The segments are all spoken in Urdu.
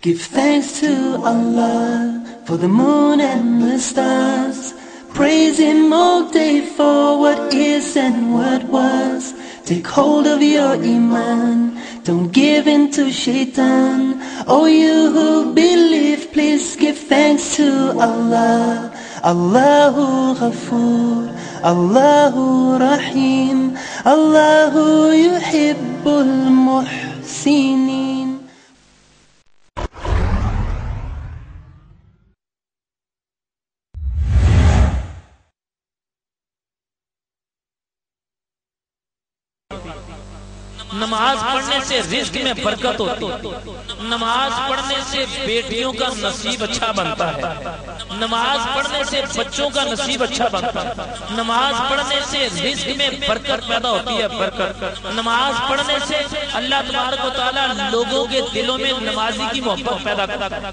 Give thanks to Allah for the moon and the stars. Praise Him all day for what is and what was. Take hold of your iman, don't give in to shaitan. Oh, you who believe, please give thanks to Allah. Allahu Ghafoor, Allahu Rahim, Allahu yuhibbul muhsinin. نماز پڑھنے سے رزق میں برکت ہوتی ہے، نماز پڑھنے سے بیٹیوں کا نصیب اچھا بنتا ہے، نماز پڑھنے سے بچوں کا نصیب اچھا بنتا ہے، نماز پڑھنے سے رزق میں برکت پیدا ہوتی ہے، برکت۔ نماز پڑھنے سے اللہ تبارک و تعالیٰ لوگوں کے دلوں میں نمازی کی محبت پیدا کرتا ہے،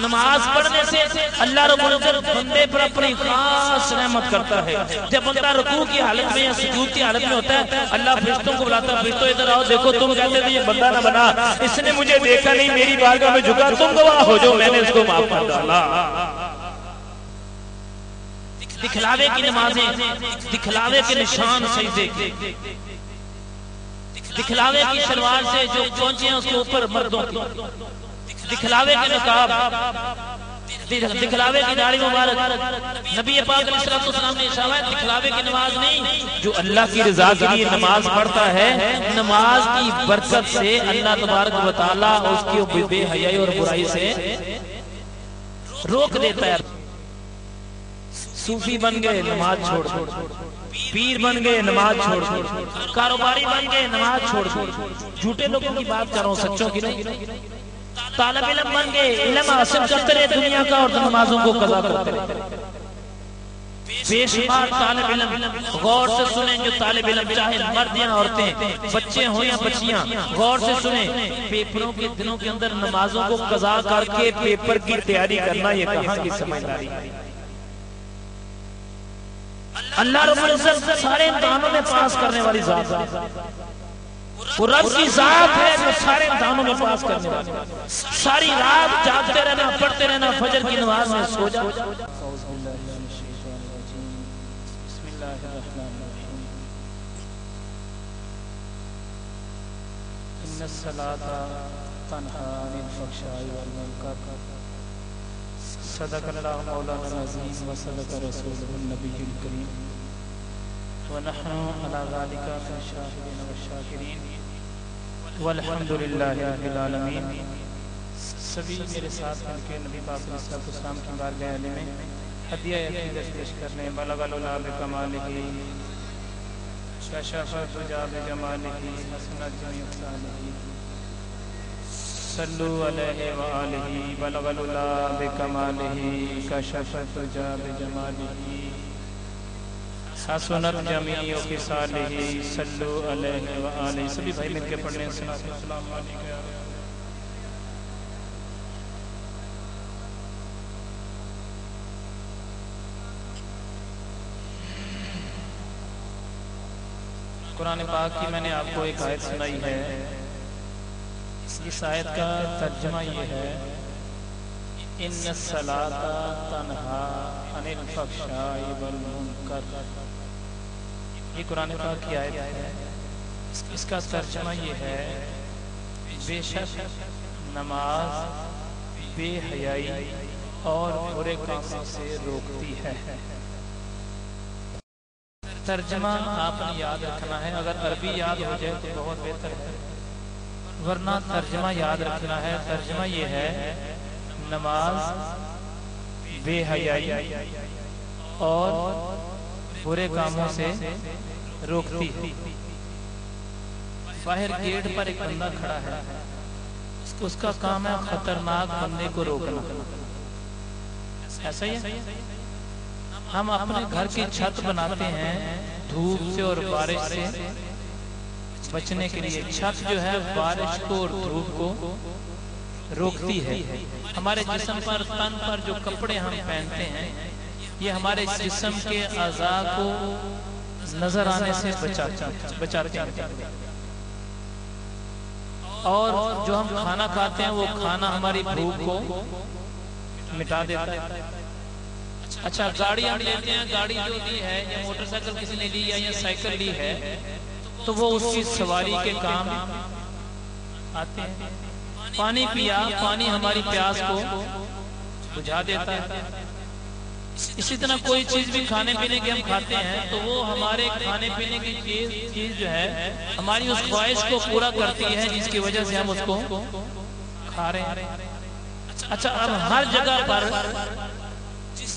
نماز پڑھنے سے اللہ رب العزت بندے پر اپنی خاص رحمت کرتا ہے۔ جب بندہ رکوع کی حالت میں یا سجود کی حالت میں ہوتا ہے، اللہ فرشتوں کو بلاتا ہے، فرشتوں ادھر آؤ، دیکھو تم کہتے تھے یہ بندہ نہ بنا، اس نے مجھے دیکھا نہیں، میری بارگاہ میں جھکا، تم گواہ ہو جو میں نے اس کو معاف کر ڈالا۔ دکھلاوے کی نمازیں، دکھلاوے کے نشان سجدے کے، دکھلاوے کی شلوار سے جو پہنچے ہیں اس کے اوپر مردوں کی، دکھلاوے کے نقاب، دکھلاوے کی داڑھی مبارک۔ نبی پاک علیہ السلام نے ارشاد، دکھلاوے کی نماز نہیں، جو اللہ کی رضا کے لیے نماز پڑھتا ہے، نماز کی برکت سے اللہ تبارک و تعالیٰ اس کی بے حیائی اور برائی سے روک دیتا ہے۔ صوفی بن گئے نماز چھوڑ، پیر بن گئے نماز چھوڑ، کاروباری بن گئے نماز چھوڑ، جھوٹے لوگوں کی بات کر رہا ہوں، سچوں کی نہیں۔ طالب علم بن گئے، علم حاصل کرتے رہے دنیا کا اور نمازوں کو قضا کرتے رہے۔ بے شمار طالب علم، غور سے سنیں، جو طالب علم چاہے مرد یا عورتیں، بچے ہوں یا بچیاں، غور سے سنیں، پیپروں کے دنوں کے اندر نمازوں کو قضا کر کے پیپر کی تیاری کرنا، یہ کہاں کی سمجھداری ہے؟ اللہ رب العزت سارے امتحانوں میں پاس کرنے والی ذات ہے، وہ رب کی ذات ہے جو سارے امتحانوں میں پاس کرنے والی، ساری رات جاگتے رہنا، پڑھتے رہنا، فجر کی نماز میں سو جا۔ بسم اللہ الرحمن الرحیم۔ ان الصلاۃ تنہی عن الفحشاء والمنکر، صدق اللہ مولانا العظیم وصدق رسولہ النبی الکریم، ونحن علی ذلک من الشاہدین والشاکرین، والحمد للہ رب العالمین۔ سبھی میرے ساتھ مل کے نبی پاک صلی اللہ علیہ وسلم کی بارگاہ عالی میں ہدیہ عقیدت پیش کرنے، بلغ العلا بکمالہ، کشف الدجی بجمالہ، حسنت جمیع خصالہ، صلو علیہ وآلہ، بلغ العلا بکمالہ، کشف الدجی بجمالہ، حسنت جمیع خصالہ، صلو علیہ وآلہ۔ سبھی بھائی مل کے پڑھنے، السلام علیکم۔ قرآن پاک کی میں نے آپ کو ایک آیت سنائی ہے، اس آیت کا ترجمہ یہ ہے، ان الصلاۃ تنہی عن الفحشاء والمنکر۔ یہ قرآن پاک کی آیت ہے، اس کا ترجمہ یہ ہے، بے شک نماز بے حیائی اور برے کاموں سے روکتی ہے۔ ترجمہ آپ نے یاد رکھنا ہے، اگر عربی یاد ہو جائے تو بہت بہتر ہے، ورنہ ترجمہ یاد رکھنا ہے۔ ترجمہ یہ ہے، نماز بے حیائی اور برے کاموں سے روکتی ہے۔ باہر گیٹ پر ایک بندہ کھڑا ہے، اس کا کام ہے خطرناک بندے کو روکنا، ایسا ہی ہے۔ ہم اپنے گھر کی چھت بناتے ہیں دھوپ سے اور بارش سے بچنے کے لیے۔ چھت جو ہے بارش کو اور دھوپ کو روکتی ہے۔ ہمارے جسم پر، تن پر جو کپڑے ہم پہنتے ہیں، یہ ہمارے جسم کے اعضاء کو نظر آنے سے بچاتے ہیں۔ اور جو ہم کھانا کھاتے ہیں وہ کھانا ہماری بھوک کو مٹا دیتا ہے۔ اچھا گاڑی ہم لیتے ہیں، گاڑی جو لی ہے یا موٹر سائیکل کسی نے لی یا سائیکل لی ہے تو وہ اس کی سواری کے کام آتے ہیں۔ پانی پیا، پانی ہماری پیاس کو بجھا دیتا ہے۔ اسی طرح کوئی چیز بھی کھانے پینے کے ہم کھاتے ہیں تو وہ ہمارے کھانے پینے کی چیز جو ہے ہماری اس خواہش کو پورا کرتی ہے جس کی وجہ سے ہم اس کو کھا رہے ہیں۔ اچھا اب ہر جگہ پر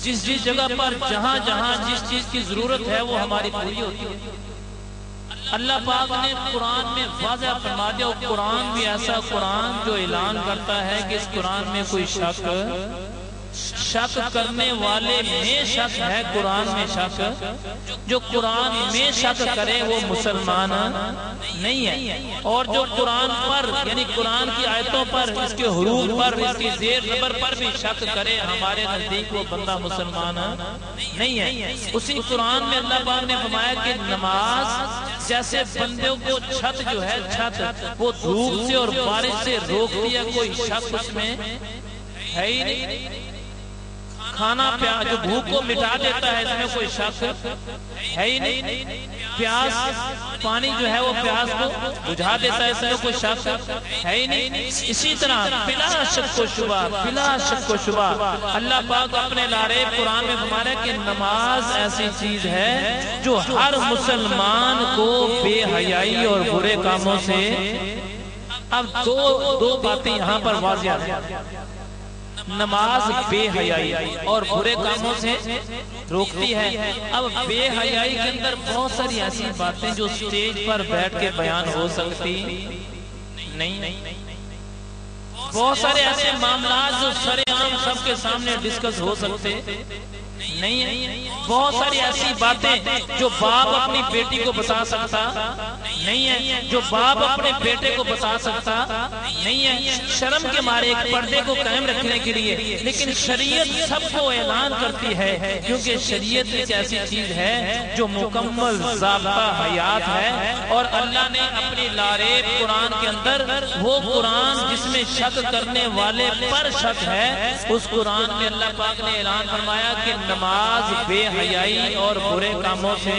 جس جگہ پر جہاں جہاں جس چیز کی ضرورت ہے وہ ہماری پوری ہوتی ہے۔ اللہ پاک نے قرآن میں واضح فرما دیا، اور قرآن بھی ایسا قرآن جو اعلان کرتا ہے کہ اس قرآن میں کوئی شک کرنے والے میں شک ہے، قرآن میں شک، جو قرآن میں شک کرے وہ مسلمان نہیں ہے، اور جو قرآن پر یعنی قرآن کی آیتوں پر، اس کے حروف پر، اس کی زیر زبر پر بھی شک کرے ہمارے نزدیک وہ بندہ مسلمان نہیں ہے۔ اسی قرآن میں اللہ پاک نے فرمایا کہ نماز جیسے بندوں کو چھت جو ہے چھت وہ دھوپ سے اور بارش سے روکتی ہے، کوئی شک اس میں ہے ہی نہیں۔ کھانا جو بھوک کو مٹا دیتا ہے اس میں کوئی شک ہے ہی نہیں۔ پیاس پانی جو ہے وہ پیاس کو بجھا دیتا ہے، اس میں کوئی شک ہے ہی نہیں۔ اسی طرح بلا شک و شبہ، بلا شک و شبہ اللہ پاک اپنے لارے قرآن میں فرما رہا ہے کہ نماز ایسی چیز ہے جو ہر مسلمان کو بے حیائی اور برے کاموں سے، اب دو باتیں یہاں پر واضح ہیں، نماز بے حیائی اور برے کاموں سے روکتی ہے۔ اب بے حیائی کے اندر بہت ساری ایسی باتیں جو سٹیج پر بیٹھ کے بیان ہو سکتی نہیں، بہت سارے ایسے معاملات جو سر عام سب کے سامنے ڈسکس ہو سکتے نہیں ہے، بہت ساری ایسی باتیں جو باپ اپنی بیٹی کو بتا سکتا نہیں ہے، جو باپ اپنے بیٹے کو بتا سکتا نہیں ہے، شرم کے مارے ایک پردے کو قائم رکھنے کے لیے، لیکن شریعت سب کو اعلان کرتی ہے، کیونکہ شریعت ایک ایسی چیز ہے جو مکمل ضابطہ حیات ہے، اور اللہ نے اپنی لاریب قرآن کے اندر وہ قرآن جس میں شک کرنے والے پر شک ہے، اس قرآن میں اللہ پاک نے اعلان فرمایا کہ نماز بے حیائی اور برے کاموں سے۔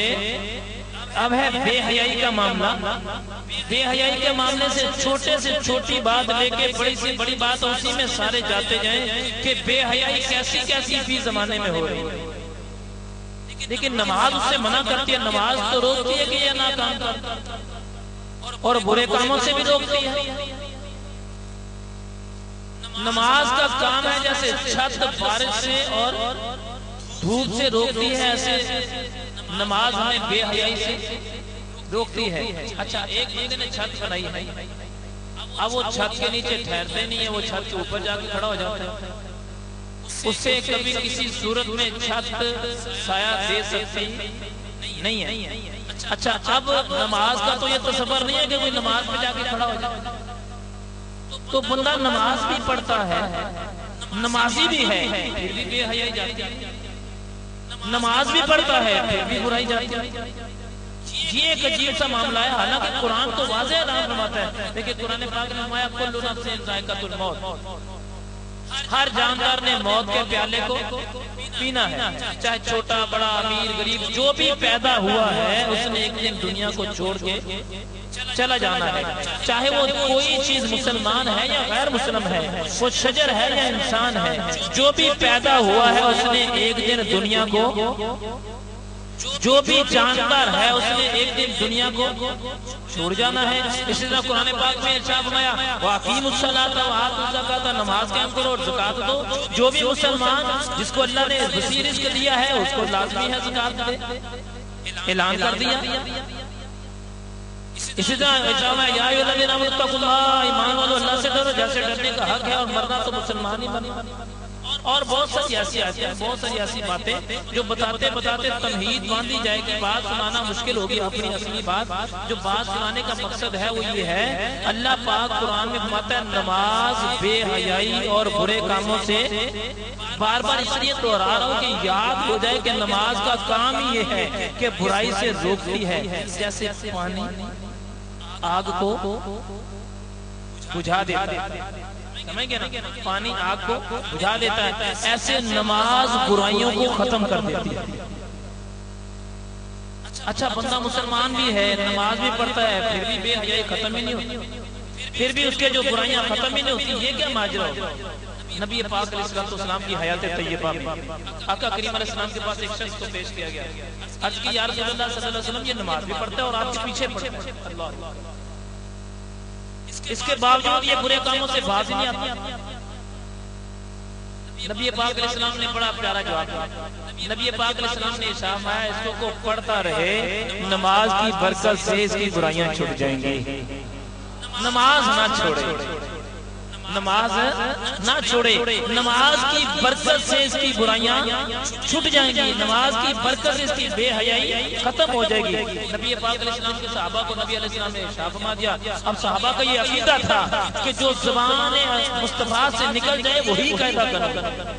اب ہے بے حیائی کا معاملہ، بے حیائی کے معاملے سے چھوٹے سے چھوٹی بات لے کے بڑی سے بڑی بات اسی میں سارے جاتے جائیں کہ بے حیائی کیسی کیسی فی زمانے میں ہو رہی ہے، لیکن نماز اس سے منع کرتی ہے، نماز تو روکتی ہے کہ یہ نہ کام کر، اور برے کاموں سے بھی روکتی ہے۔ نماز کا کام ہے جیسے چھت بارش سے اور دھوپ سے روکتی ہے، ایسے نماز ہمیں بے حیائی سے روکتی ہے۔ اچھا ایک بندے نے چھت بنائی ہے، اب وہ چھت کے نیچے ٹھہرتے نہیں ہے، وہ چھت کے اوپر جا کے کھڑا ہو جاتا ہے، اس سے کبھی کسی صورت میں چھت سایہ دے سکتی نہیں ہے۔ اچھا اب نماز کا تو یہ تصور نہیں ہے کہ کوئی نماز پہ جا کے کھڑا ہو جائے، تو بندہ نماز بھی پڑھتا ہے، نمازی بھی ہے، پھر بھی بے حیائی جاتی ہے، نماز بھی پڑھتا ہے پھر بھی برائی جاتی ہے۔ یہ ایک عجیب سا معاملہ ہے، حالانکہ قرآن تو واضح اعلان فرماتا ہے، لیکن قرآن پاک نے فرمایا کل نفس ذائقۃ الموت، ہر جاندار نے موت کے پیالے کو پینا ہے، چاہے چھوٹا بڑا امیر غریب جو بھی پیدا ہوا ہے اس نے ایک دن دنیا کو چھوڑ کے چلا جانا ہے، چاہے وہ کوئی چیز مسلمان ہے یا غیر مسلم ہے، وہ شجر ہے یا انسان ہے، جو بھی پیدا ہوا ہے اس نے ایک دن دنیا کو، جو بھی جاندار ہے اس نے ایک دن دنیا کو چھوڑ جانا ہے۔ اسی طرح قرآن پاک میں ارشاد فرمایا وَأَقِیمُوا الصَّلَاةَ وَآتُوا الزَّکَاةَ، نماز قائم کرو اور زکات دو، جو بھی مسلمان جس کو اللہ نے وسیع رزق دیا ہے اس کو لازمی ہے زکات دے، اعلان کر دیا۔ اسی طرح یا ایھا الذین آمنوا اتقوا اللہ، ایمان والو اللہ سے ڈرو جیسے ڈرنے کا حق ہے، اور مرنا تو مسلمان ہی بنے، اور بہت ساری ایسی آیتیں، بہت ساری ایسی باتیں جو بتاتے بتاتے تمہید باندھی جائے کہ بات سنانا مشکل ہوگی۔ اپنی اصلی بات جو بات سنانے کا مقصد ہے وہ یہ ہے، اللہ پاک قرآن میں فرماتا ہے نماز بے حیائی اور برے کاموں سے، بار بار اس لیے دوہرا رہا ہوں کہ یاد ہو جائے کہ نماز کا کام ہی یہ ہے کہ برائی سے روکتی ہے، جیسے پانی آگ کو بجھا دیتا ہے، سمجھ گئے نا، پانی آگ کو بجھا دیتا ہے، ایسے نماز برائیوں کو ختم کر دیتی ہے۔ اچھا بندہ مسلمان بھی ہے، نماز بھی پڑھتا ہے، پھر بھی بے حیائی ختم ہی نہیں ہوتی، پھر بھی اس کے جو برائیاں ختم ہی نہیں ہوتی، یہ کیا ماجرا ہو؟ نبی پاک علیہ السلام کی حیات طیبہ میں آقا کریم علیہ السلام کے پاس ایک شخص کو پیش کیا گیا، عرض کی یا رسول اللہ صلی اللہ علیہ وسلم، یہ نماز بھی پڑھتا ہے اور آپ کے پیچھے پڑھتا ہے، اللہ، اس کے باوجود یہ برے کاموں سے باز نہیں آتا۔ نبی پاک علیہ السلام نے بڑا پیارا جواب دیا، نبی پاک علیہ السلام نے ارشاد فرمایا اس کو پڑھتا رہے، نماز کی برکت سے اس کی برائیاں چھٹ جائیں گی۔ نماز نہ چھوڑے، نماز نہ چھوڑے، نماز کی برکت سے اس کی برائیاں چھٹ جائیں گی، نماز کی برکت سے اس کی بے حیائی ختم ہو جائے گی۔ نبی پاک علیہ السلام کے صحابہ کو نبی علیہ السلام نے ارشاد فرما دیا، اب صحابہ کا یہ عقیدہ تھا کہ جو زبان مصطفیٰ سے نکل جائے وہی قاعدہ کرنا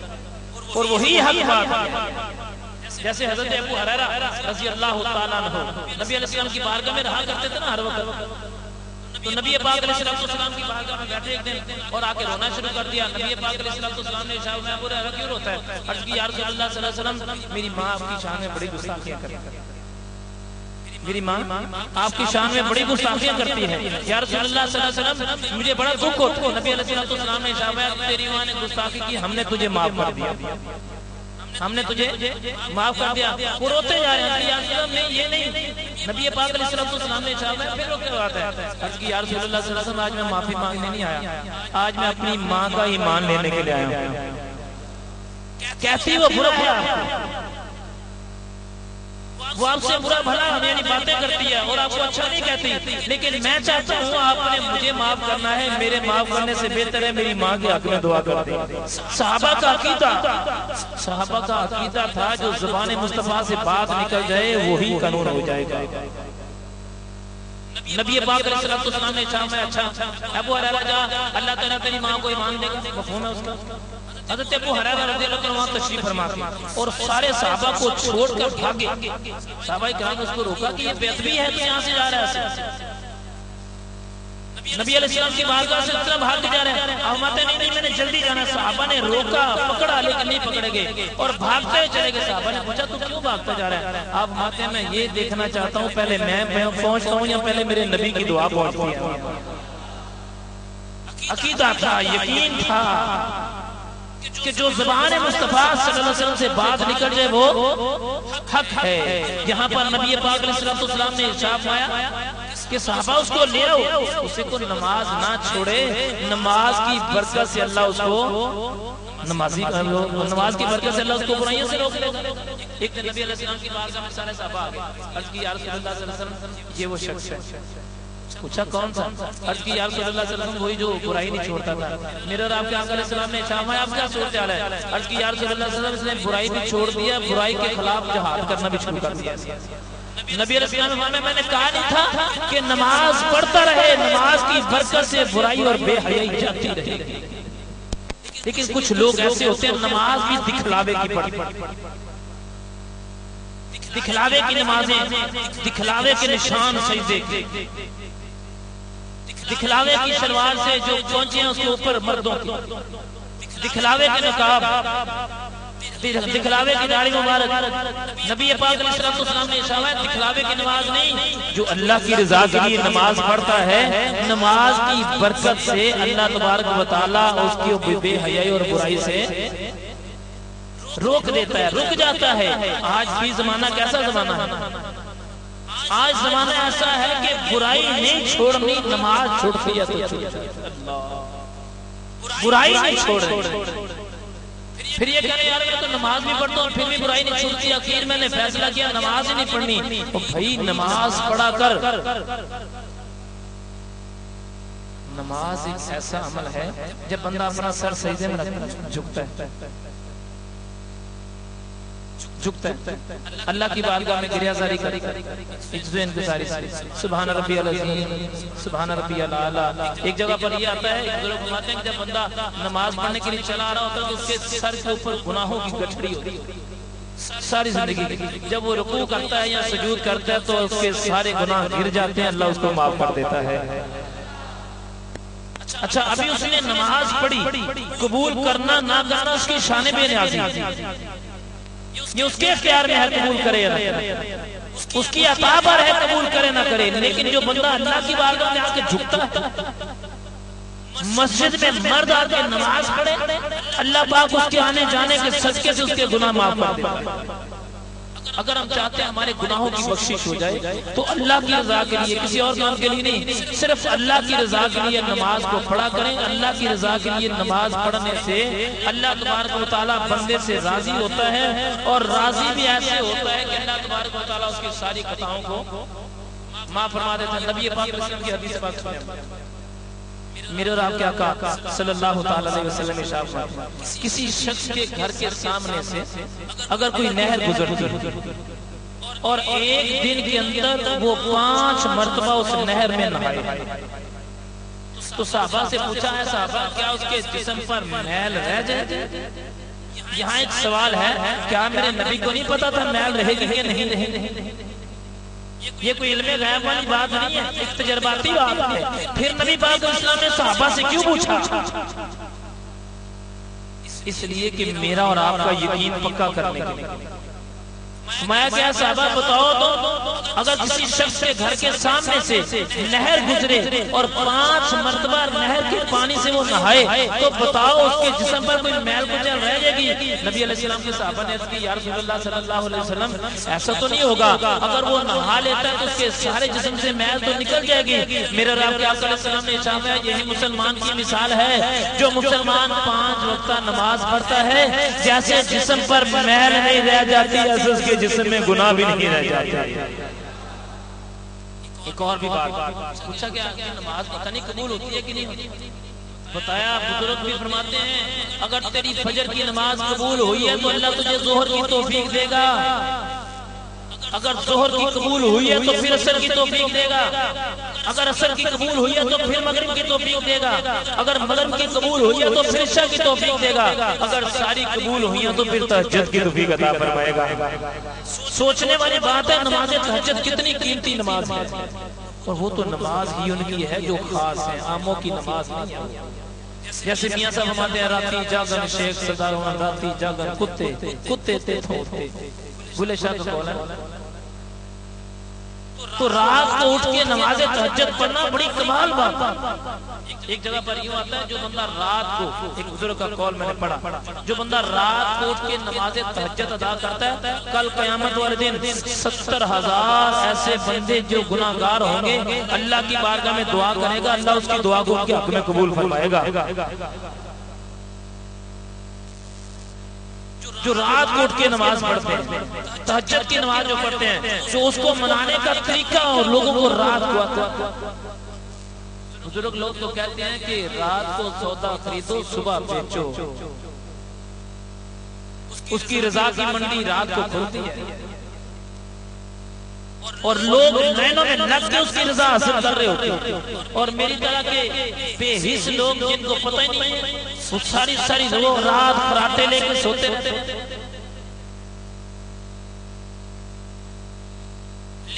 اور وہی حق بات ہے۔ جیسے حضرت ابو ہریرہ رضی اللہ تعالیٰ عنہ نبی علیہ السلام کی بارگاہ میں رہا کرتے تھے نا ہر وقت، تو نبی پاک علیہ السلام کی بارگاہ میں بیٹھے ایک دن اور آ کے رونا شروع کر دیا۔ نبی پاک علیہ السلام نے ارشاد فرمایا ابو ہریرہ کیوں روتا ہے؟ عرض کی یا رسول اللہ صلی اللہ علیہ وسلم، میری ماں آپ کی شان میں بڑی گستاخیاں کرتی ہے، میری ماں آپ کی شان میں بڑی گستاخیاں کرتی ہے، یا رسول اللہ صلی اللہ علیہ وسلم مجھے بڑا دکھ ہوتا ہے۔ نبی علیہ السلام نے ارشاد فرمایا تیری ماں نے گستاخی کی، ہم نے تجھے معاف کر دیا، ہم نے تجھے معاف کر دیا۔ وہ روتے جا رہے ہیں، یا رسول اللہ نہیں یہ نہیں، نبی پاک علیہ السلام نے ارشاد فرمایا پھر روکے بات ہے، عرض کی یا رسول اللہ صلی اللہ علیہ وسلم آج میں معافی مانگنے نہیں آیا، آج میں اپنی ماں کا ایمان لینے کے لیے آیا ہوں۔ کیسی وہ برا ہے، وہ آپ سے برا بھلا یعنی باتیں کرتی ہے اور آپ کو اچھا نہیں کہتی، لیکن میں چاہتا ہوں آپ نے مجھے معاف کرنا ہے، میرے معاف کرنے سے بہتر ہے میری ماں کے حق میں دعا کر دیں۔ صحابہ کا عقیدہ تھا جو زبان مصطفیٰ سے بات نکل جائے وہی قانون ہو جائے گا۔ نبی پاک علیہ السلام نے کہا اچھا ابو ہریرہ جا، اللہ تعالیٰ تیری ماں کو ایمان دے گا، مفہوم ہے اس کا۔ حضرت ابو ہریرہ رضی اللہ عنہ وہاں تشریف فرما اور سارے صحابہ کو چھوڑ کر بھاگے، صحابہ کرام اس کو روکا کہ یہ بے ادبی ہے، تو یہاں سے جا رہا ہے۔ نبی علیہ السلام کی بارگاہ سے طرف بھاگ کے جا رہے ہیں، فرماتے نہیں میں نے جلدی جانا۔ صحابہ نے روکا، پکڑا، لیکن نہیں پکڑے گئے اور بھاگتے چلے گئے۔ صحابہ نے پوچھا تو کیوں بھاگتا جا رہا ہے؟ آپ فرماتے ہیں میں یہ دیکھنا چاہتا ہوں پہلے میں پہنچتا ہوں یا پہلے میرے نبی کی دعا پہنچتی ہے۔ عقیدہ تھا، یقین تھا کہ جو زبان مصطفیٰ صلی اللہ علیہ وسلم سے بات نکل جائے وہ حق ہے۔ یہاں پر نبی پاک علیہ السلام نے ارشاد فرمایا کہ صحابہ اس کو لے آؤ، اسے کو نماز نہ چھوڑے، نماز کی برکت سے اللہ اس کو نمازی کر لو، نماز کی برکت سے اللہ اس کو برائیوں سے روک لے گا۔ ایک نبی علیہ السلام کی بارگاہ میں سارے صحابہ آ گئے، عرض کی یا رسول اللہ صلی اللہ علیہ وسلم یہ وہ شخص ہے۔ پوچھا کون سا؟ عرض کی یا رسول اللہ صلی اللہ علیہ وسلم وہی جو برائی نہیں چھوڑتا تھا۔ میرے اور آپ کے آقا علیہ السلام نے ارشاد فرمایا آپ کیا صورتحال ہے؟ عرض کی یا رسول اللہ صلی اللہ علیہ وسلم نے برائی بھی چھوڑ دیا، برائی کے خلاف جہاد کرنا بھی شروع کر دیا۔ نبی علیہ السلام نے فرمایا میں نے کہا نہیں تھا کہ نماز پڑھتا رہے، نماز کی برکت سے برائی اور بے حیائی جاتی رہے گی، لیکن کچھ لوگ ایسے ہوتے ہیں نماز بھی دکھلاوے کی پڑھتے ہیں، دکھلاوے کی نمازیں، دکھلاوے کے نشان سجدے کے، دکھلاوے کی شلوار سے جو پہنچے ہیں اس کے اوپر مردوں کی، دکھلاوے کے نقاب، دکھلاوے کی داڑھی مبارک۔ نبی پاک علیہ السلام نے ارشاد فرمایا دکھلاوے کی نماز نہیں، جو اللہ کی رضا کے لیے نماز پڑھتا ہے، نماز کی برکت سے اللہ تبارک و تعالیٰ اس کی بے حیائی اور برائی سے روک دیتا ہے، رک جاتا ہے۔ آج بھی زمانہ کیسا زمانہ ہے؟ آج زمانہ ایسا ہے کہ برائی نہیں چھوڑنی، نماز چھوڑتی ہے، برائی نہیں چھوڑ رہی۔ پھر یہ کہنے یار میں تو نماز بھی پڑھتا ہوں پھر بھی برائی نہیں چھوڑتی، آخر میں نے فیصلہ کیا نماز ہی نہیں پڑھنی۔ بھائی نماز پڑھا کر، نماز ایک ایسا عمل ہے جب بندہ اپنا سر سجدے میں رکھتا جھکتا ہے، جھکتا ہے، اللہ کی بارگاہ میں گریہ زاری کرتا ہے، عجز و انکساری سے سبحان ربی العظیم سبحان ربی الاعلیٰ۔ ایک جگہ پر یہ آتا ہے، ایک بزرگ فرماتے ہیں کہ جب بندہ نماز پڑھنے کے لیے چلا آ رہا ہوتا ہے تو اس کے سر کے اوپر گناہوں کی گٹھڑی ہوتی ہے ساری زندگی کی۔ جب وہ رکوع کرتا ہے یا سجود کرتا ہے تو اس کے سارے گناہ گر جاتے ہیں، اللہ اس کو معاف کر دیتا ہے۔ اچھا ابھی اس نے نماز پڑھی، قبول کرنا نہ کرنا اس کی شان بے نیازی، یہ اس کے اختیار میں ہے قبول کرے یا نہ کرے، اس کی عطا پر ہے قبول کرے نہ کرے۔ لیکن جو بندہ اللہ کی بارگاہ میں آ کے جھکتا ہے، مسجد میں مرد آ کے نماز پڑھے، اللہ پاک اس کے آنے جانے کے صدقے سے اس کے گناہ معاف کر دیتا ہے۔ اگر ہم چاہتے ہیں ہمارے گناہوں کی بخشش ہو جائے تو اللہ کی رضا کے لیے، کسی اور کام کے لیے نہیں، صرف اللہ کی رضا کے لیے نماز کو پڑھا کریں۔ اللہ کی رضا کے لیے نماز پڑھنے سے اللہ تبارک و تعالیٰ بندے سے راضی ہوتا ہے، اور راضی بھی ایسے ہوتا ہے کہ اللہ تبارک و تعالیٰ اس کی ساری خطاؤں کو معاف فرما دیتا ہے۔ نبی پاک وسلم کی حدیث پاک سنیں، میرے اور آپ کے آقا صلی اللہ تعالیٰ علیہ وسلم ارشاد فرماتے، کسی شخص کے گھر کے سامنے سے اگر کوئی نہر گزرتی اور ایک دن کے اندر وہ 5 مرتبہ اس نہر میں نہائے، تو صحابہ سے پوچھا ہے صحابہ کیا اس کے جسم پر میل رہ جائے؟ یہاں ایک سوال ہے، کیا میرے نبی کو نہیں پتا تھا میل رہے گی کہ نہیں رہے گی؟ یہ کوئی علم غیب والی بات نہیں ہے، ایک تجرباتی بات ہے۔ پھر نبی پاک اسلام نے صحابہ سے کیوں پوچھا؟ اس لیے کہ میرا اور آپ کا یقین پکا کرنے کے لیے۔ میں کیا صحابہ بتاؤ تو اگر کسی شخص کے گھر کے سامنے سے نہر گزرے اور 5 مرتبہ نہر کے پانی سے وہ نہائے تو بتاؤ اس کے جسم پر کوئی میل کچل رہ جائے گی؟ نبی علیہ السلام کے صحابہ نے عرض کی یا رسول اللہ صلی اللہ علیہ وسلم ایسا تو نہیں ہوگا، اگر وہ نہا لیتا ہے تو اس کے سارے جسم سے میل تو نکل جائے گی۔ میرے رب کے آقا علیہ السلام نے ارشاد کیا، یہی مسلمان کی مثال ہے، جو مسلمان 5 وقتہ نماز پڑھتا ہے جیسے جسم پر میل نہیں رہ جاتی ایسے اس کے جسم میں گناہ بھی نہیں رہ جاتا۔ ایک اور بھی بات پوچھا گیا کہ نماز پتہ نہیں قبول ہوتی ہے کہ نہیں ہوتی؟ بتایا بزرگ بھی فرماتے ہیں اگر تیری فجر کی نماز قبول ہوئی ہے تو اللہ تجھے ظہر کی توفیق دے گا، اگر ظہر کی قبول ہوئی ہے تو پھر عصر کی توفیق دے گا، اگر عصر کی قبول ہوئی ہے تو پھر مغرب کی توفیق دے گا، اگر مغرب کی قبول ہوئی ہے تو پھر عشاء کی توفیق دے گا، اگر ساری قبول ہوئی ہے تو پھر تہجد کی توفیق عطا فرمائے گا۔ سوچنے والی بات ہے نماز تہجد کتنی قیمتی نماز ہے، اور وہ تو نماز ہی ان کی ہے جو خاص ہے، عاموں کی نماز نہیں ہے۔ جیسے میاں صاحب ہمارے ہیں راتی جاگن شیخ صدار ہوں راتی جاگن کتے تے تھوتے بھولے شاہ کا قول ہے، تو رات کو اٹھ کے نماز تہجد پڑھنا بڑی کمال بات ہے۔ ایک جگہ پر یوں آتا ہے جو بندہ رات کو، ایک بزرگ کا قول میں نے پڑھا، جو بندہ رات کو اٹھ کے نماز تہجد ادا کرتا ہے کل قیامت والے دن 70,000 ایسے بندے جو گناہگار ہوں گے اللہ کی بارگاہ میں دعا کرے گا، اللہ اس کی دعا کو ان کے حق میں قبول فرمائے گا۔ جو رات کو اٹھ کے نماز پڑھتے ہیں، تہجد کی نماز جو پڑھتے ہیں، جو اس کو منانے کا طریقہ اور لوگوں کو رات کو آتا ہے۔ بزرگ لوگ تو کہتے ہیں کہ رات کو سودا خریدو صبح بیچو، اس کی رضا کی منڈی رات کو کھلتی ہے، اور لوگ لائنوں میں لگ کے اس کی رضا حاصل کر رہے ہوتے ہیں۔ اور میری طرح کے بے حس لوگ جن کو پتہ ہی نہیں ہے وہ ساری وہ رات فراٹے لے کے سوتے رہتے ہیں۔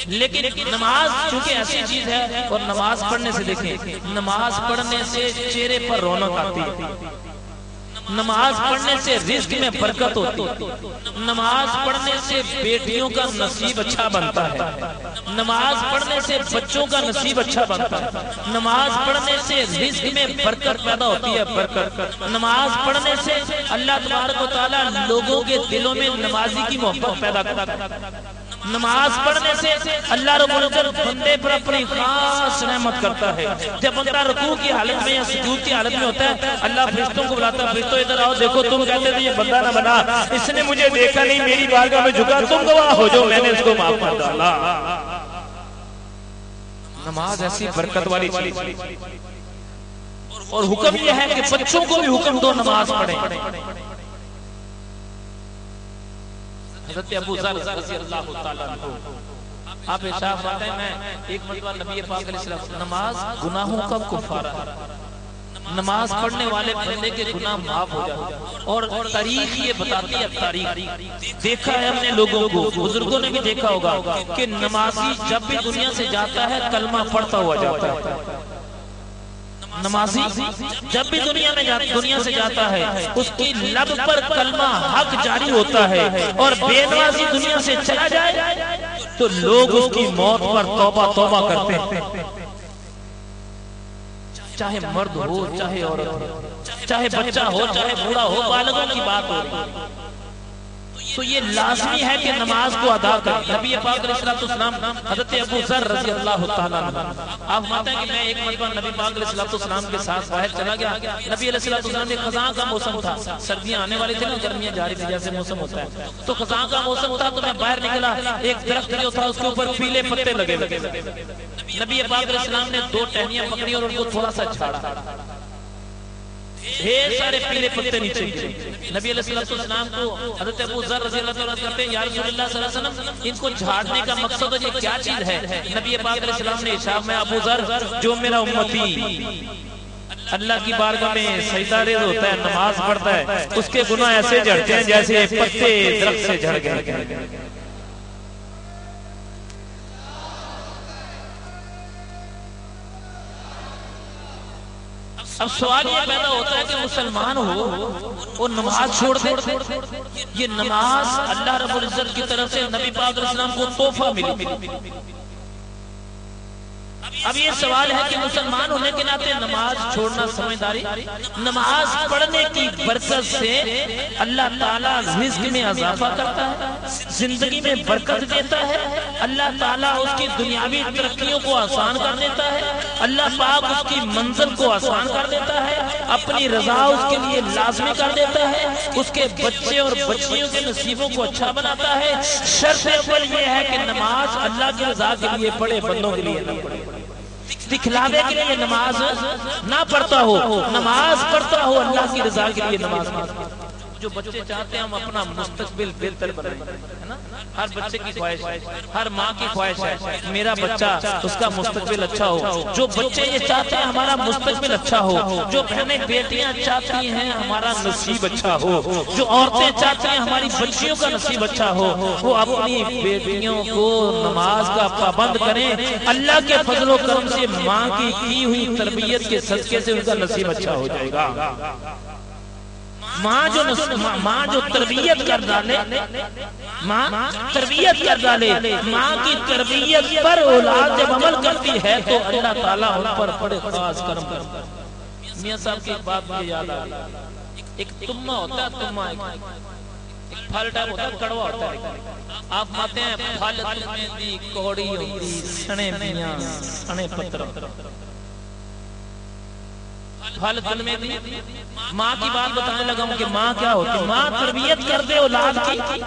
لیکن نماز چونکہ ایسی چیز ہے، اور نماز پڑھنے سے دیکھیں، نماز پڑھنے سے چہرے پر رونق آتی ہے، نماز پڑھنے سے رزق میں برکت ہوتی ہے، نماز پڑھنے سے بیٹیوں کا نصیب اچھا بنتا ہے، نماز پڑھنے سے بچوں کا نصیب اچھا بنتا ہے، نماز پڑھنے سے رزق میں برکت پیدا ہوتی ہے، برکت۔ نماز پڑھنے سے اللہ تبارک و تعالیٰ لوگوں کے دلوں میں نمازی کی محبت پیدا کرتا ہے، نماز پڑھنے سے اللہ رب العزت بندے پر اپنی خاص رحمت کرتا ہے۔ جب بندہ رکوع کی حالت میں یا سجود کی حالت میں ہوتا ہے اللہ فرشتوں کو بلاتا ہے، فرشتوں ادھر آؤ، دیکھو تم کہتے تھے یہ بندہ نہ بنا، اس نے مجھے دیکھا نہیں، میری بارگاہ میں جھکا، تم گواہ ہو جو میں نے اس کو معاف کر ڈالا۔ نماز ایسی برکت والی چیز، اور حکم یہ ہے کہ بچوں کو بھی حکم دو نماز پڑھیں۔ حضرت ابو ذر رضی اللہ تعالیٰ عنہ آپ ارشاد فرماتے ہیں، میں ایک مرتبہ نبی پاک علیہ السلام، نماز گناہوں کا کفارہ ہے، نماز پڑھنے والے بندے کے گناہ معاف ہو جاتے ہیں۔ اور تاریخ یہ بتاتی ہے، تاریخ دیکھا ہے ہم نے لوگوں کو، بزرگوں نے بھی دیکھا ہوگا کہ نمازی جب بھی دنیا سے جاتا ہے کلمہ پڑھتا ہوا جاتا ہے، نمازی جب بھی دنیا سے جاتا ہے اس کی لب پر کلمہ حق جاری ہوتا ہے، اور بے نمازی دنیا سے چلا جائے تو لوگ اس کی موت پر توبہ توبہ کرتے ہیں، چاہے مرد ہو چاہے عورت ہو، چاہے بچہ ہو چاہے بوڑھا ہو، بالغوں کی بات ہو رہی ہے۔ تو یہ لازمی ہے کہ نماز کو ادا کریں۔ نبی پاک علیہ السلام حضرت ابو ذر رضی اللہ تعالیٰ عنہ آپ فرماتے ہیں کہ میں ایک مرتبہ نبی پاک علیہ السلام کے ساتھ باہر چلا گیا۔ نبی علیہ السلام نے خزاں کا موسم تھا، سردیاں آنے والی تھی نا، گرمیاں جاری تھی جیسے موسم ہوتا ہے، تو خزاں کا موسم تھا تو میں باہر نکلا، ایک درخت جو تھا اس کے اوپر پیلے پتے لگے ہوئے۔ نبی پاک علیہ السلام نے 2 ٹہنیاں پکڑی اور ان کو تھوڑا سا جھاڑا، ڈھیر سارے پیلے پتے نیچے گرے۔ نبی علیہ السلام کو حضرت ابو ذر رضی اللہ عنہ کہتے ہیں یا رسول اللہ صلی اللہ علیہ وسلم ان کو جھاڑنے کا مقصد ہے یہ کیا چیز ہے؟ نبی پاک علیہ السلام نے ارشاد میں ابو ذر جو میرا امتی اللہ کی بارگاہ میں سجدہ ریز ہوتا ہے، نماز پڑھتا ہے، اس کے گناہ ایسے جھڑتے ہیں جیسے پتے درخت سے جھڑ گئے۔ اب سوال یہ پیدا ہوتا ہے کہ مسلمان ہو وہ نماز چھوڑ دے، یہ نماز اللہ رب العزت کی طرف سے نبی پاک علیہ السلام کو تحفہ ملی۔ اب یہ سوال ہے کہ مسلمان ہونے کے ناطے نماز چھوڑنا سمجھداری؟ نماز پڑھنے کی برکت سے اللہ تعالیٰ رزق میں اضافہ کرتا ہے، زندگی میں برکت دیتا ہے، اللہ تعالیٰ اس کی دنیاوی ترقیوں کو آسان کر دیتا ہے، اللہ پاک اس کی منزل کو آسان کر دیتا ہے، اپنی رضا اس کے لیے لازمی کر دیتا ہے، اس کے بچے اور بچیوں کے نصیبوں کو اچھا بناتا ہے۔ شرط اول یہ ہے کہ نماز اللہ کی رضا کے لیے پڑھے، بندوں کے لیے نہ پڑھے، دکھلاوے کے لیے نماز نہ پڑھتا ہو، نماز پڑھتا ہو اللہ کی رضا کے لیے نماز پڑھتا ہو۔ جو بچے چاہتے ہیں ہم اپنا مستقبل بہتر بنائیں، ہر بچے کی خواہش ہے، ہر ماں کی خواہش ہے میرا بچہ اس کا مستقبل اچھا ہو۔ جو بچے یہ چاہتے ہیں ہمارا مستقبل اچھا ہو، جو بہنیں بیٹیاں چاہتی ہیں ہمارا نصیب اچھا ہو، جو عورتیں چاہتی ہیں ہماری بچیوں کا نصیب اچھا ہو، وہ اپنی بیٹیوں کو نماز کا پابند کریں۔ اللہ کے فضل و کرم سے ماں کی ہوئی تربیت کے صدقے سے ان کا نصیب اچھا ہو جائے گا۔ ماں جو تربیت کر ڈالے، ماں تربیت کر ڈالے، ماں کی تربیت پر اولاد جب عمل کرتی ہے تو اللہ تعالیٰ ان پر بڑے خاص کرم کرتا ہے۔ میاں صاحب کی ایک بات مجھے یاد آ گئی، ایک تمہ ہوتا ہے، تمہ ایک پھل ٹائپ ہوتا ہے، کڑوا ہوتا ہے، آپ ماتے ہیں پھل تمہیں دی کوڑی ہوتی سنے میاں سنے پتر، پھل دل میں دی۔ ماں کی بات بتانے لگا ہوں کہ ماں کیا ہوتی ہے، ماں تربیت کر دے اولاد کی،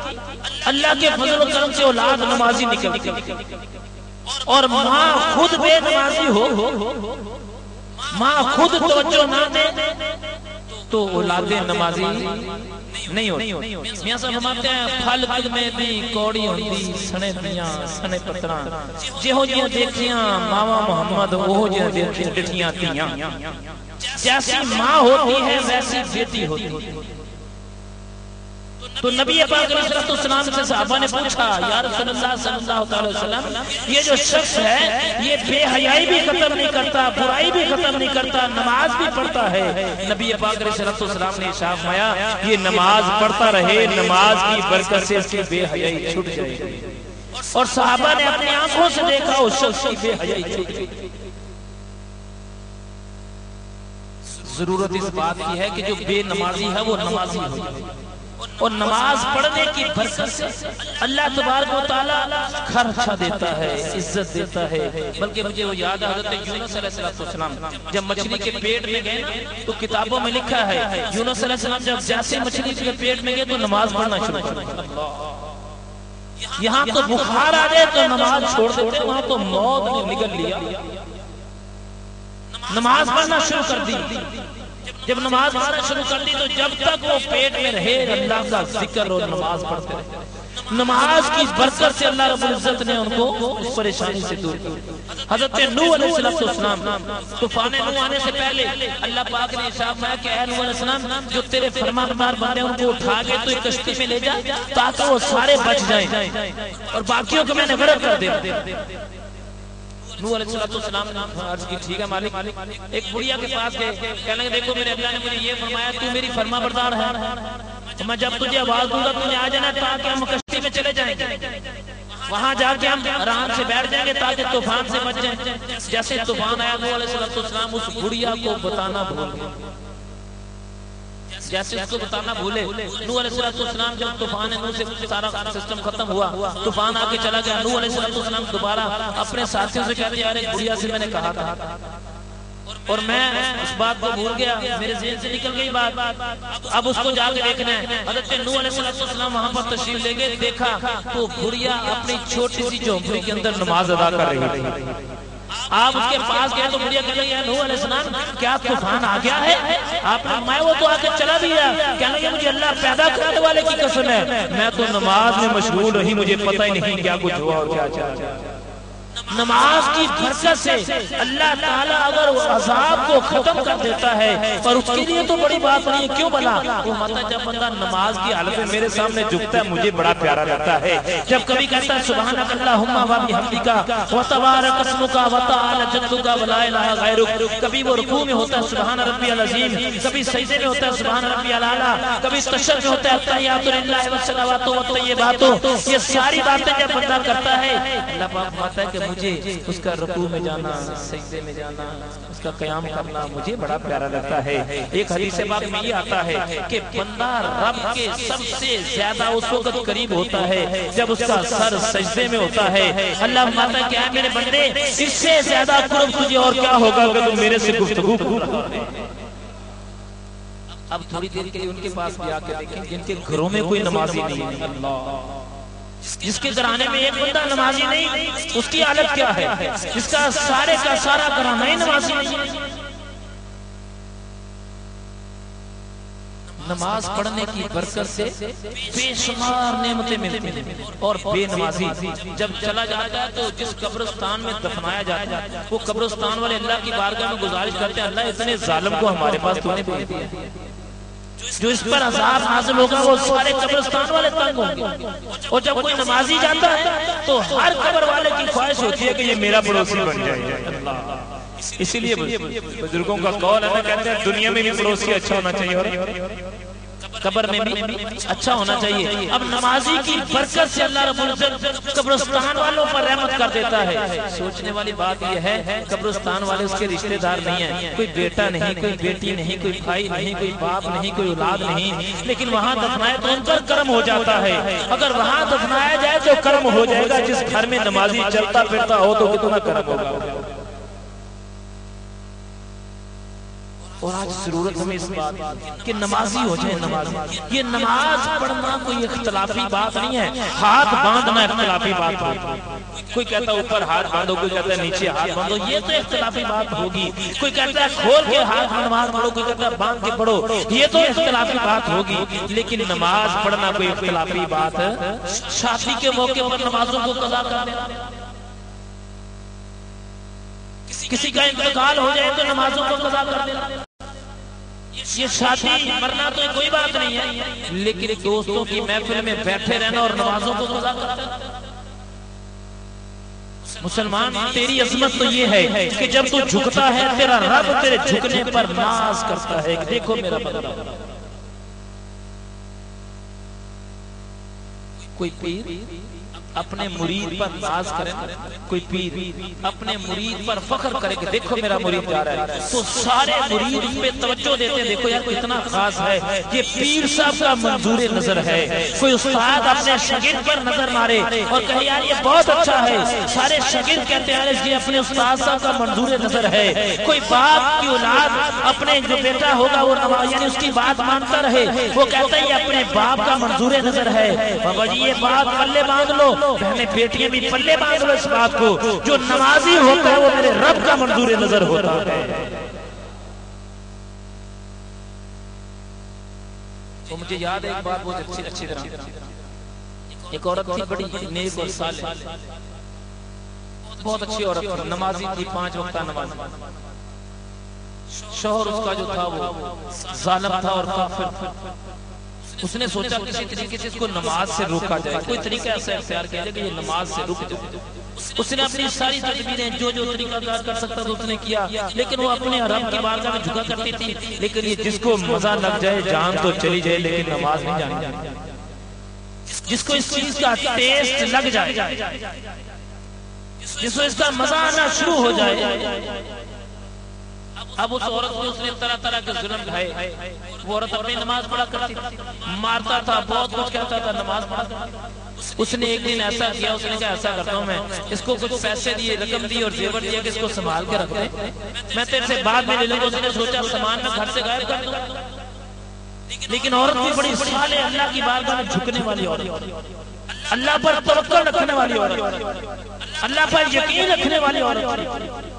اللہ کے فضل و کرم سے اولاد نمازی نکلتی، اور ماں خود بے نمازی ہو، ماں خود توجہ نہ دے تو اولادیں نمازی نہیں ہوتی۔ میاں صاحب فرماتے ہیں پھل دل میں دی کوڑی ہوتی سنے میاں سنے پتراں، جہو جیاں دیکھیاں ماوا محمد وہ جیاں دیکھیاں تیاں، جیسی ماں ہوتی ہے ویسی بیٹی ہوتی ہے۔ تو نبی پاک علیہ السلام سے صحابہ نے پوچھا یا رسول اللہ صلی اللہ علیہ وسلم یہ جو شخص ہے یہ بے حیائی بھی ختم نہیں کرتا، برائی بھی ختم نہیں کرتا، نماز بھی پڑھتا ہے۔ نبی پاک علیہ السلام نے ارشاد فرمایا یہ نماز پڑھتا رہے، نماز کی برکت سے اس کی بے حیائی چھٹ جائے گی۔ اور صحابہ نے اپنی آنکھوں سے دیکھا اس شخص کی بے حیائی چھٹ گئی۔ ضرورت اس بات کی ہے کہ جو بے نمازی ہے وہ نمازی ہو، اور نماز پڑھنے کی برکت سے اللہ تبارک و تعالیٰ خرچہ دیتا ہے، عزت دیتا ہے۔ بلکہ مجھے وہ یاد ہے حضرت یونس علیہ السلام جب مچھلی کے پیٹ میں گئے تو کتابوں میں لکھا ہے یونس علیہ السلام جب جیسے مچھلی کے پیٹ میں گئے تو نماز پڑھنا شروع کر، یہاں تو بخار آ جائے تو نماز چھوڑ دیتے، وہاں تو موت نے نگل لیا، نماز پڑھنا شروع کر دی۔ جب نماز پڑھنا شروع کر دی تو جب تک وہ پیٹ میں رہے اللہ کا ذکر اور نماز پڑھتے رہے۔ نماز کی برکت سے اللہ رب العزت نے ان کو اس پریشانی سے دور کیا۔ حضرت نوح علیہ السلام طوفان نوح آنے سے پہلے اللہ پاک نے ارشاد فرمایا کہ اے نوح علیہ السلام جو تیرے فرمانبردار بندے ان کو اٹھا کے تو ایک کشتی میں لے جا تاکہ وہ سارے بچ جائیں اور باقیوں کو میں نے غرق کر دیا۔ نوح علیہ السلام نے عرض کی ٹھیک ہے مالک. ایک بڑھیا کے پاس گئے, کہنے لگے دیکھو میرے اللہ نے مجھے یہ فرمایا تو میری فرما بردار ہے, میں جب تجھے آواز دوں گا تجھے آ جانا تاکہ ہم کشتی میں چلے جائیں گے, وہاں جا کے ہم آرام سے بیٹھ جائیں گے تاکہ طوفان سے بچ جائیں. جیسے طوفان آیا نوح علیہ السلام اس بڑھیا کو بتانا بھول گئے, جیسے اس کو بتانا بھولے. نوح علیہ السلام جب طوفان نوح سے سارا سسٹم ختم ہوا, طوفان آ کے چلا گیا, نوح علیہ السلام دوبارہ اپنے ساتھیوں سے کہتے ہیں یار ایک بڑھیا سے میں نے کہا تھا اور میں اس بات کو بھول گیا, میرے ذہن سے نکل گئی بات, اب اس کو جا کے دیکھنا ہے. حضرت نوح علیہ السلام وہاں پر تشریف لے گئے, دیکھا تو بڑھیا اپنی چھوٹی سی جھونپڑی کے اندر نماز ادا کر رہی تھی. آپ اس کے پاس گئے تو بڑھیا کہنے لگے نوح علیہ السلام کیا طوفان آ گیا ہے؟ آپ نے فرمایا وہ تو آ کے چلا بھی ہے. کہنے لگے مجھے اللہ پیدا کرنے والے کی قسم ہے میں تو نماز میں مشغول رہی, مجھے پتہ ہی نہیں کیا کچھ ہوا اور کیا چلا. نماز کی برکت سے اللہ تعالیٰ اگر عذاب کو ختم کر دیتا ہے پر اس کے لیے تو بڑی بات نہیں ہے. کیوں بلا وہ مطلب جب بندہ نماز کی حالت میں میرے سامنے جھکتا ہے مجھے بڑا پیارا لگتا ہے. جب کبھی کہتا ہے سبحانک اللہم و بحمدک و تبارک اسمک و تعالی جدک و لا الہ غیرک, کبھی وہ رکوع میں ہوتا ہے سبحان ربی العظیم, کبھی سجدے میں ہوتا ہے سبحان ربی الاعلی, کبھی تشہد میں ہوتا ہے التحیات للہ والصلوات والطیبات. یہ ساری باتیں جب بندہ کرتا ہے اللہ پاک فرماتا ہے کہ مجھے اس کا رکوع میں جانا, سجدے میں جانا, اس کا قیام کرنا مجھے بڑا پیارا لگتا ہے. ایک حدیث پاک میں یہ آتا ہے کہ بندہ رب کے سب سے زیادہ اس وقت قریب ہوتا ہے جب اس کا سر سجدے میں ہوتا ہے. اللہ فرماتا ہے کہ اے میرے بندے اس سے زیادہ قرب تجھے اور کیا ہوگا کہ تم میرے سے گفتگو کرو. اب تھوڑی دیر کے لیے ان کے پاس بھی آ کے دیکھیں جن کے گھروں میں کوئی نمازی نہیں ہے, اللہ جس کے گھرانے میں ایک بندہ نمازی نہیں, اس کی حالت کیا ہے؟ جس کا سارے کا سارا گھرانہ ہی نمازی نہیں. نماز پڑھنے کی برکت سے بے شمار نعمتیں ملتی ہیں, اور بے نمازی جب چلا جاتا ہے تو جس قبرستان میں دفنایا جاتا ہے وہ قبرستان والے اللہ کی بارگاہ میں گزارش کرتے ہیں اللہ اتنے ظالم کو ہمارے پاس تو نے بھیج دیا, جو اس پر عذاب نازل ہوگا وہ سارے قبرستان والے تنگ ہوں گے. اور جب کوئی نمازی جاتا ہے تو ہر قبر والے کی خواہش ہوتی ہے کہ یہ میرا پڑوسی بن جائے. اسی لیے بزرگوں کا قول ہے, کہتے ہیں دنیا میں بھی پڑوسی اچھا ہونا چاہیے اور قبر میں بھی اچھا ہونا چاہیے. اب نمازی کی برکت سے اللہ رب العزت قبرستان والوں پر رحمت کر دیتا ہے. سوچنے والی بات یہ ہے قبرستان والے اس کے رشتہ دار نہیں ہیں, کوئی بیٹا نہیں, کوئی بیٹی نہیں, کوئی بھائی نہیں, کوئی باپ نہیں, کوئی اولاد نہیں, لیکن وہاں دفنائے تو ان پر کرم ہو جاتا ہے. اگر وہاں دفنایا جائے تو کرم ہو جائے گا. جس گھر میں نمازی چلتا پھرتا ہو تو کتنا کرم ہوگا. اور آج ضرورت ہمیں اس بات کہ نمازی ہو جائے. نمازی یہ نماز پڑھنا کوئی اختلافی بات نہیں ہے, ہاتھ باندھنا اختلافی بات ہوگی. کوئی کہتا ہے اوپر ہاتھ باندھو, کوئی کہتا ہے نیچے ہاتھ باندھو, یہ تو اختلافی بات ہوگی. کوئی کہتا ہے کھول کے ہاتھ نماز پڑھو, کوئی کہتا ہے باندھ کے پڑھو, یہ تو اختلافی بات ہوگی. لیکن نماز پڑھنا کوئی اختلافی بات ہے. شادی کے موقع پر نمازوں کو قضا کر دینا, کسی کا انتقال ہو جائے تو نمازوں کو قضا کر دینا, یہ شادی مرنا تو کوئی بات نہیں ہے. لیکن دوستوں کی محفل میں بیٹھے رہنا اور نمازوں کو قضا کرنا. مسلمان تیری عظمت تو یہ ہے کہ جب تو جھکتا ہے تیرا رب تیرے جھکنے پر ناز کرتا ہے کہ دیکھو میرا بندہ. کوئی پیر اپنے مرید پر ناز کرے, کوئی پیر اپنے مرید پر فخر کرے کہ دیکھو میرا مرید جا رہا ہے, تو سارے مرید اس پہ توجہ دیتے ہیں دیکھو یار کتنا خاص ہے, یہ پیر صاحب کا منظور نظر ہے. کوئی استاد اپنے شاگرد پر نظر مارے اور کہے یار یہ بہت اچھا ہے, سارے شاگرد کہتے ہیں یہ اپنے استاد صاحب کا منظور نظر ہے. کوئی باپ کی اولاد اپنے جو بیٹا ہوگا وہ یعنی اس کی بات مانتا رہے, وہ کہتا ہے یہ اپنے باپ کا منظور نظر ہے. بابا جی یہ بات پلے باندھ لو, بہنیں بیٹیاں بھی پلے باندھ لو اس بات کو, جو نمازی ہوتا ہے وہ میرے رب کا منظور نظر ہوتا ہے. تو مجھے یاد ہے ایک بات بہت اچھی طرح, ایک عورت تھی بڑی نیک اور صالح, بہت اچھی عورت تھی, نمازی تھی, 5 وقتہ نماز. شوہر اس کا جو تھا وہ ظالم تھا اور کافر تھا. اس نے سوچا کسی طریقے سے اس کو نماز سے روکا جائے، کوئی طریقہ ایسا اختیار کیا جائے کہ یہ نماز سے رک جائے۔ اس نے اپنی ساری تدبیریں جو طریقہ کار کر سکتا تھا اس نے کیا، لیکن وہ اپنے حرم کی بارگاہ میں جھکا کرتی تھی، لیکن یہ جس کو مزہ لگ جائے جان تو چلی جائے لیکن نماز نہیں جانی، جس کو اس چیز کا ٹیسٹ لگ جائے، جس کو اس کا مزہ آنا شروع ہو جائے۔ اب اس عورت کو اس نے طرح طرح کے ظلم ڈھائے۔ وہ عورت اپنی نماز پڑھا کرتی تھی، مارتا تھا، بہت کچھ کہتا تھا، نماز پڑھا۔ اس نے ایک دن ایسا کیا، اس نے کہا ایسا کرتا ہوں میں، اس کو کچھ پیسے دیے، رقم دی اور زیور دیا کہ اس کو سنبھال کے رکھ دے، میں تیرے سے بعد میں لے لوں گا۔ اس نے سوچا سامان میں گھر سے غائب کر دوں، لیکن عورت بھی بڑی صالح، اللہ کی بارگاہ میں جھکنے والی عورت، اللہ پر توکل رکھنے والی عورت، اللہ پر یقین رکھنے والی عورت۔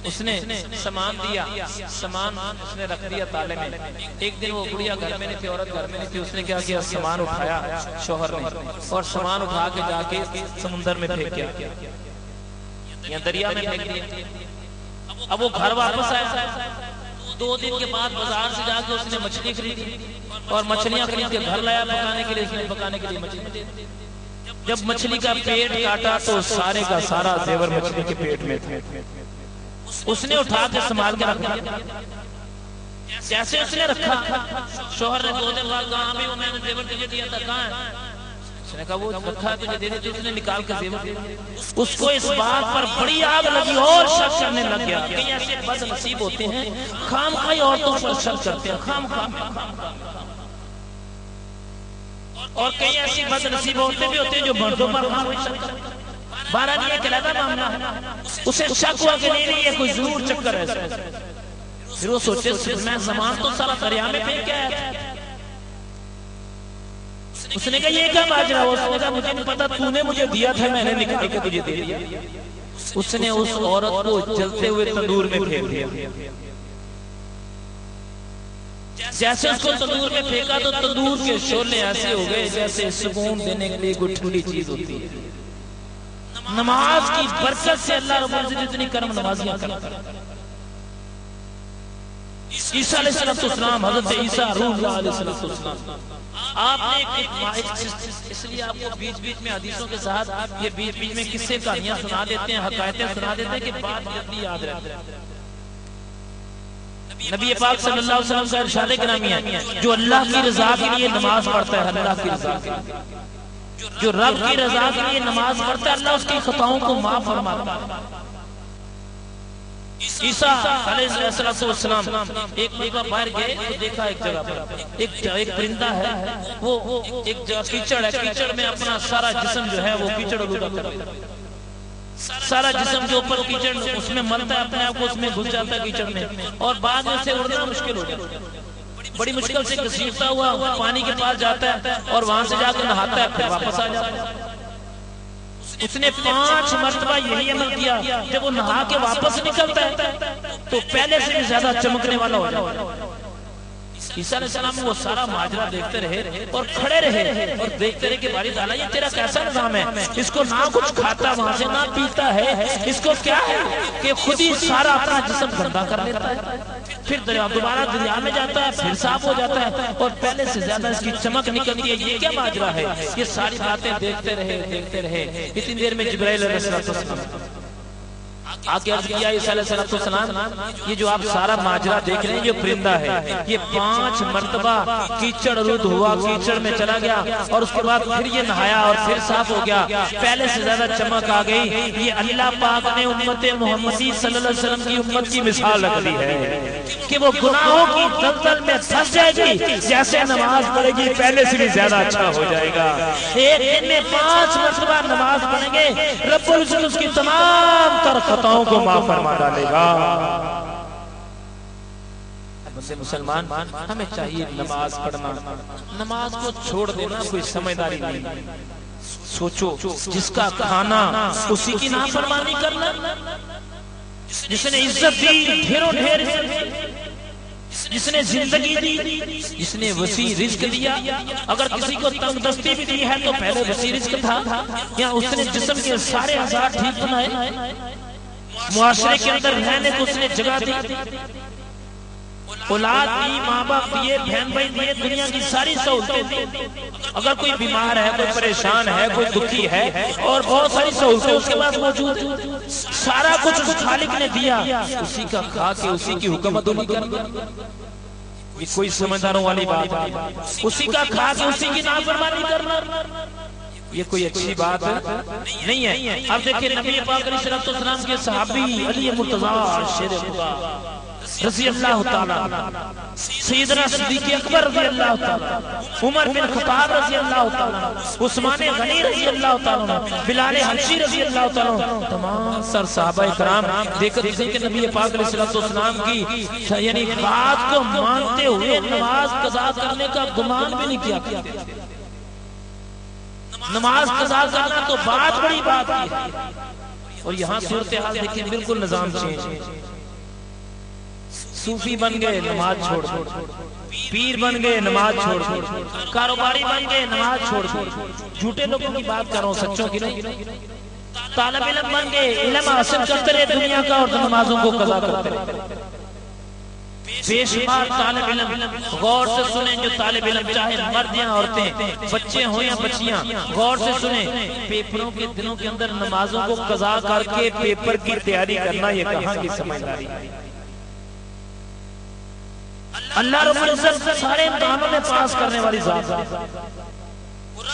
اس نے سامان دیا، سامان اس نے رکھ دیا تالے میں۔ ایک دن وہ گڑیا گھر میں نہیں تھی، عورت گھر میں نہیں تھی، اس نے کیا کیا، سامان اٹھایا شوہر نے، اور سامان اٹھا کے جا کے سمندر میں پھینک دیا یا دریا میں پھینک دیا۔ اب وہ گھر واپس آیا، 2 دن کے بعد بازار سے جا کے اس نے مچھلی خریدی اور مچھلیاں خرید کے گھر لایا پکانے کے لیے۔ اس نے پکانے کے لیے مچھلی، جب مچھلی کا پیٹ کاٹا تو سارے کا سارا زیور مچھلی کے پیٹ میں تھا۔ اس نے اٹھا کے سنبھال کے رکھ دیا، جیسے اس نے رکھا، شوہر نے 2 دن بعد کہا بھی وہ میں نے زیور تجھے دیا تھا، کہاں ہے؟ اس نے کہا وہ رکھا تجھے دے دی، اس نے نکال کے زیور دیا۔ اس کو اس بات پر بڑی آگ لگی اور شک کرنے لگ گیا۔ کئی ایسے بد نصیب ہوتے ہیں خام خواہ عورتوں پر شک کرتے ہیں، خام خواہ، اور کئی ایسی بد نصیب عورتیں بھی ہوتے ہیں جو مردوں پر خام خواہ شک کرتے ہیں۔ بارہ نہیں ایک علیحدہ معاملہ ہے، اسے شک ہوا کہ نہیں یہ کوئی ضرور چکر ہے۔ پھر وہ سوچے میں زمان تو سارا دریا میں پھینک کے آیا تھا۔ اس نے کہا یہ کیا ماجرا؟ اس نے کہا مجھے نہیں پتا، تو نے مجھے دیا تھا، میں نے نکال کے تجھے دے دیا۔ اس نے اس عورت کو جلتے ہوئے تندور میں پھینک دیا۔ جیسے اس کو تندور میں پھینکا تو تندور کے شعلے ایسے ہو گئے جیسے سکون دینے کے لیے کوئی ٹھنڈی چیز ہوتی ہے۔ نماز کی برکت سے اللہ رب العزت اتنی کرم نوازیاں کرتا ہے۔ عیسیٰ علیہ السلام، حضرت عیسیٰ روح اللہ علیہ السلام، آپ نے اس لیے آپ کو بیچ بیچ میں حدیثوں کے ساتھ یہ بیچ بیچ میں قصے کہانیاں سنا دیتے ہیں، حکایتیں سنا دیتے ہیں کہ بات جلدی یاد رہے۔ نبی پاک صلی اللہ علیہ وسلم کا ارشاد گرامی ہے، جو اللہ کی رضا کے لیے نماز پڑھتا ہے، اللہ کی رضا کے لیے، جو رب کی رضا کے لیے نماز پڑھتا ہے، اللہ اس کی خطاؤں کو معاف فرماتا ہے۔ عیسیٰ علیہ السلام ایک مرتبہ باہر گئے تو دیکھا ایک جگہ پر ایک پرندہ ہے، وہ ایک جگہ کیچڑ ہے، کیچڑ میں اپنا سارا جسم جو ہے وہ کیچڑ آلودہ کر دیتا ہے، سارا جسم جو اوپر کیچڑ اس میں مرتا ہے، اپنے آپ کو اس میں گھس جاتا ہے کیچڑ میں، اور بعد میں اسے اڑنا مشکل ہو جاتا ہے۔ بڑی مشکل سے گھسیٹتا ہوا پانی کے پاس جاتا ہے اور وہاں سے جا کے نہاتا ہے، پھر واپس آ جاتا ہے۔ اس نے 5 مرتبہ یہی عمل کیا، جب وہ نہا کے واپس نکلتا ہے تو پہلے سے بھی زیادہ چمکنے والا ہو جاتا ہے۔ عیسیٰ علیہ السلام وہ سارا ماجرا دیکھتے رہے اور کھڑے رہے اور دیکھتے رہے کہ باری تعالیٰ یہ تیرا کیسا نظام ہے؟ اس کو نہ کچھ کھاتا وہاں سے، نہ پیتا ہے، اس کو کیا ہے کہ خود ہی سارا اپنا جسم گندا کر لیتا ہے، پھر دوبارہ دریا میں جاتا ہے، پھر صاف ہو جاتا ہے اور پہلے سے زیادہ اس کی چمک نکلتی ہے، یہ کیا ماجرا ہے؟ یہ ساری باتیں دیکھتے رہے۔ اتنی دیر میں جبرائیل علیہ السلام آگے عرض کیا عیسیٰ علیہ السلام، یہ جو آپ سارا ماجرا دیکھ رہے ہیں، یہ پرندہ ہے، یہ 5 مرتبہ کیچڑ آلود ہوا، کیچڑ میں چلا گیا اور اس کے بعد پھر یہ نہایا اور پھر صاف ہو گیا، پہلے سے زیادہ چمک آ گئی۔ یہ اللہ پاک نے امت محمدی صلی اللہ علیہ وسلم کی امت کی مثال رکھ دی ہے کہ وہ گناہوں کی دلدل میں پھنس جائے گی، جیسے نماز پڑھے گی پہلے سے بھی زیادہ اچھا ہو جائے گا۔ ایک دن میں 5 مرتبہ نماز پڑھیں گے، رب العزت اس کی تمام تر خطاؤں کو معاف فرما ڈالے گا۔ مسلمان ہمیں چاہیے نماز پڑھنا، نماز کو چھوڑ دینا کوئی سمجھداری نہیں۔ سوچو جس کا کھانا اسی کی نافرمانی کرنا، جس نے عزت دی ڈھیروں ڈھیر، جس نے زندگی دی، جس نے وسیع رزق دیا، اگر کسی کو تنگ دستی بھی دی ہے تو پہلے وسیع رزق تھا، یا اس نے جسم کے سارے اعضاء ٹھیک بنائے، معاشرے کے اندر رہنے کو اس نے جگہ دی، اولاد دی، ماں باپ دیے، بہن بھائی دیے، دنیا کی ساری سہولتیں دی. اگر کوئی بیمار ہے، کوئی پریشان ہے، کوئی دکھی ہے، اور بہت ساری سہولتیں اس کے پاس موجود ہیں، سارا کچھ اس خالق نے دیا، اسی کا کھا کے اسی کی حکومت انہی کرنا. یہ کوئی سمجھداروں والی بات ہے؟ اسی کا کھا کے اسی کی نافرمانی کرنا یہ کوئی اچھی بات نہیں ہے. اب دیکھیں نبی پاک علیہ السلام کے صحابی علی مرتضی شیر خدا رضی اللہ تعالیٰ، سیدنا صدیق اکبر رضی اللہ تعالیٰ، عمر بن خطاب رضی اللہ تعالیٰ، عثمان غنی رضی اللہ تعالیٰ، بلال حبشی رضی اللہ تعالیٰ، تمام سر صحابہ کرام دیکھتے ہیں کہ نبی پاک علیہ السلام کی یعنی بات کو مانتے ہوئے نماز قضا کرنے کا گمان بھی نہیں کیا کرتے. نماز قضا کرنا تو بات بڑی بات ہے. اور یہاں صورتحال دیکھیں بالکل نظام چینج. صوفی بن گئے نماز چھوڑ، پیر بن گئے نماز چھوڑ، کاروباری بن گئے نماز چھوڑ. جھوٹے لوگوں کی بات کر رہا ہوں، سچوں کی نہیں. طالب علم بن گئے، علم حاصل کرتے رہے دنیا کا اور نمازوں کو قضا کرتے رہے. بے شمار طالب علم، غور سے سنیں جو طالب علم چاہے مرد یا عورتیں، بچے ہوں یا بچیاں، غور سے سنیں، پیپروں کے دنوں کے اندر نمازوں کو قضا کر کے پیپر کی تیاری کرنا یہ کہاں کی سمجھداری ہے؟ اللہ رب العزت سارے امتحانوں میں پاس کرنے والی ذات ہے.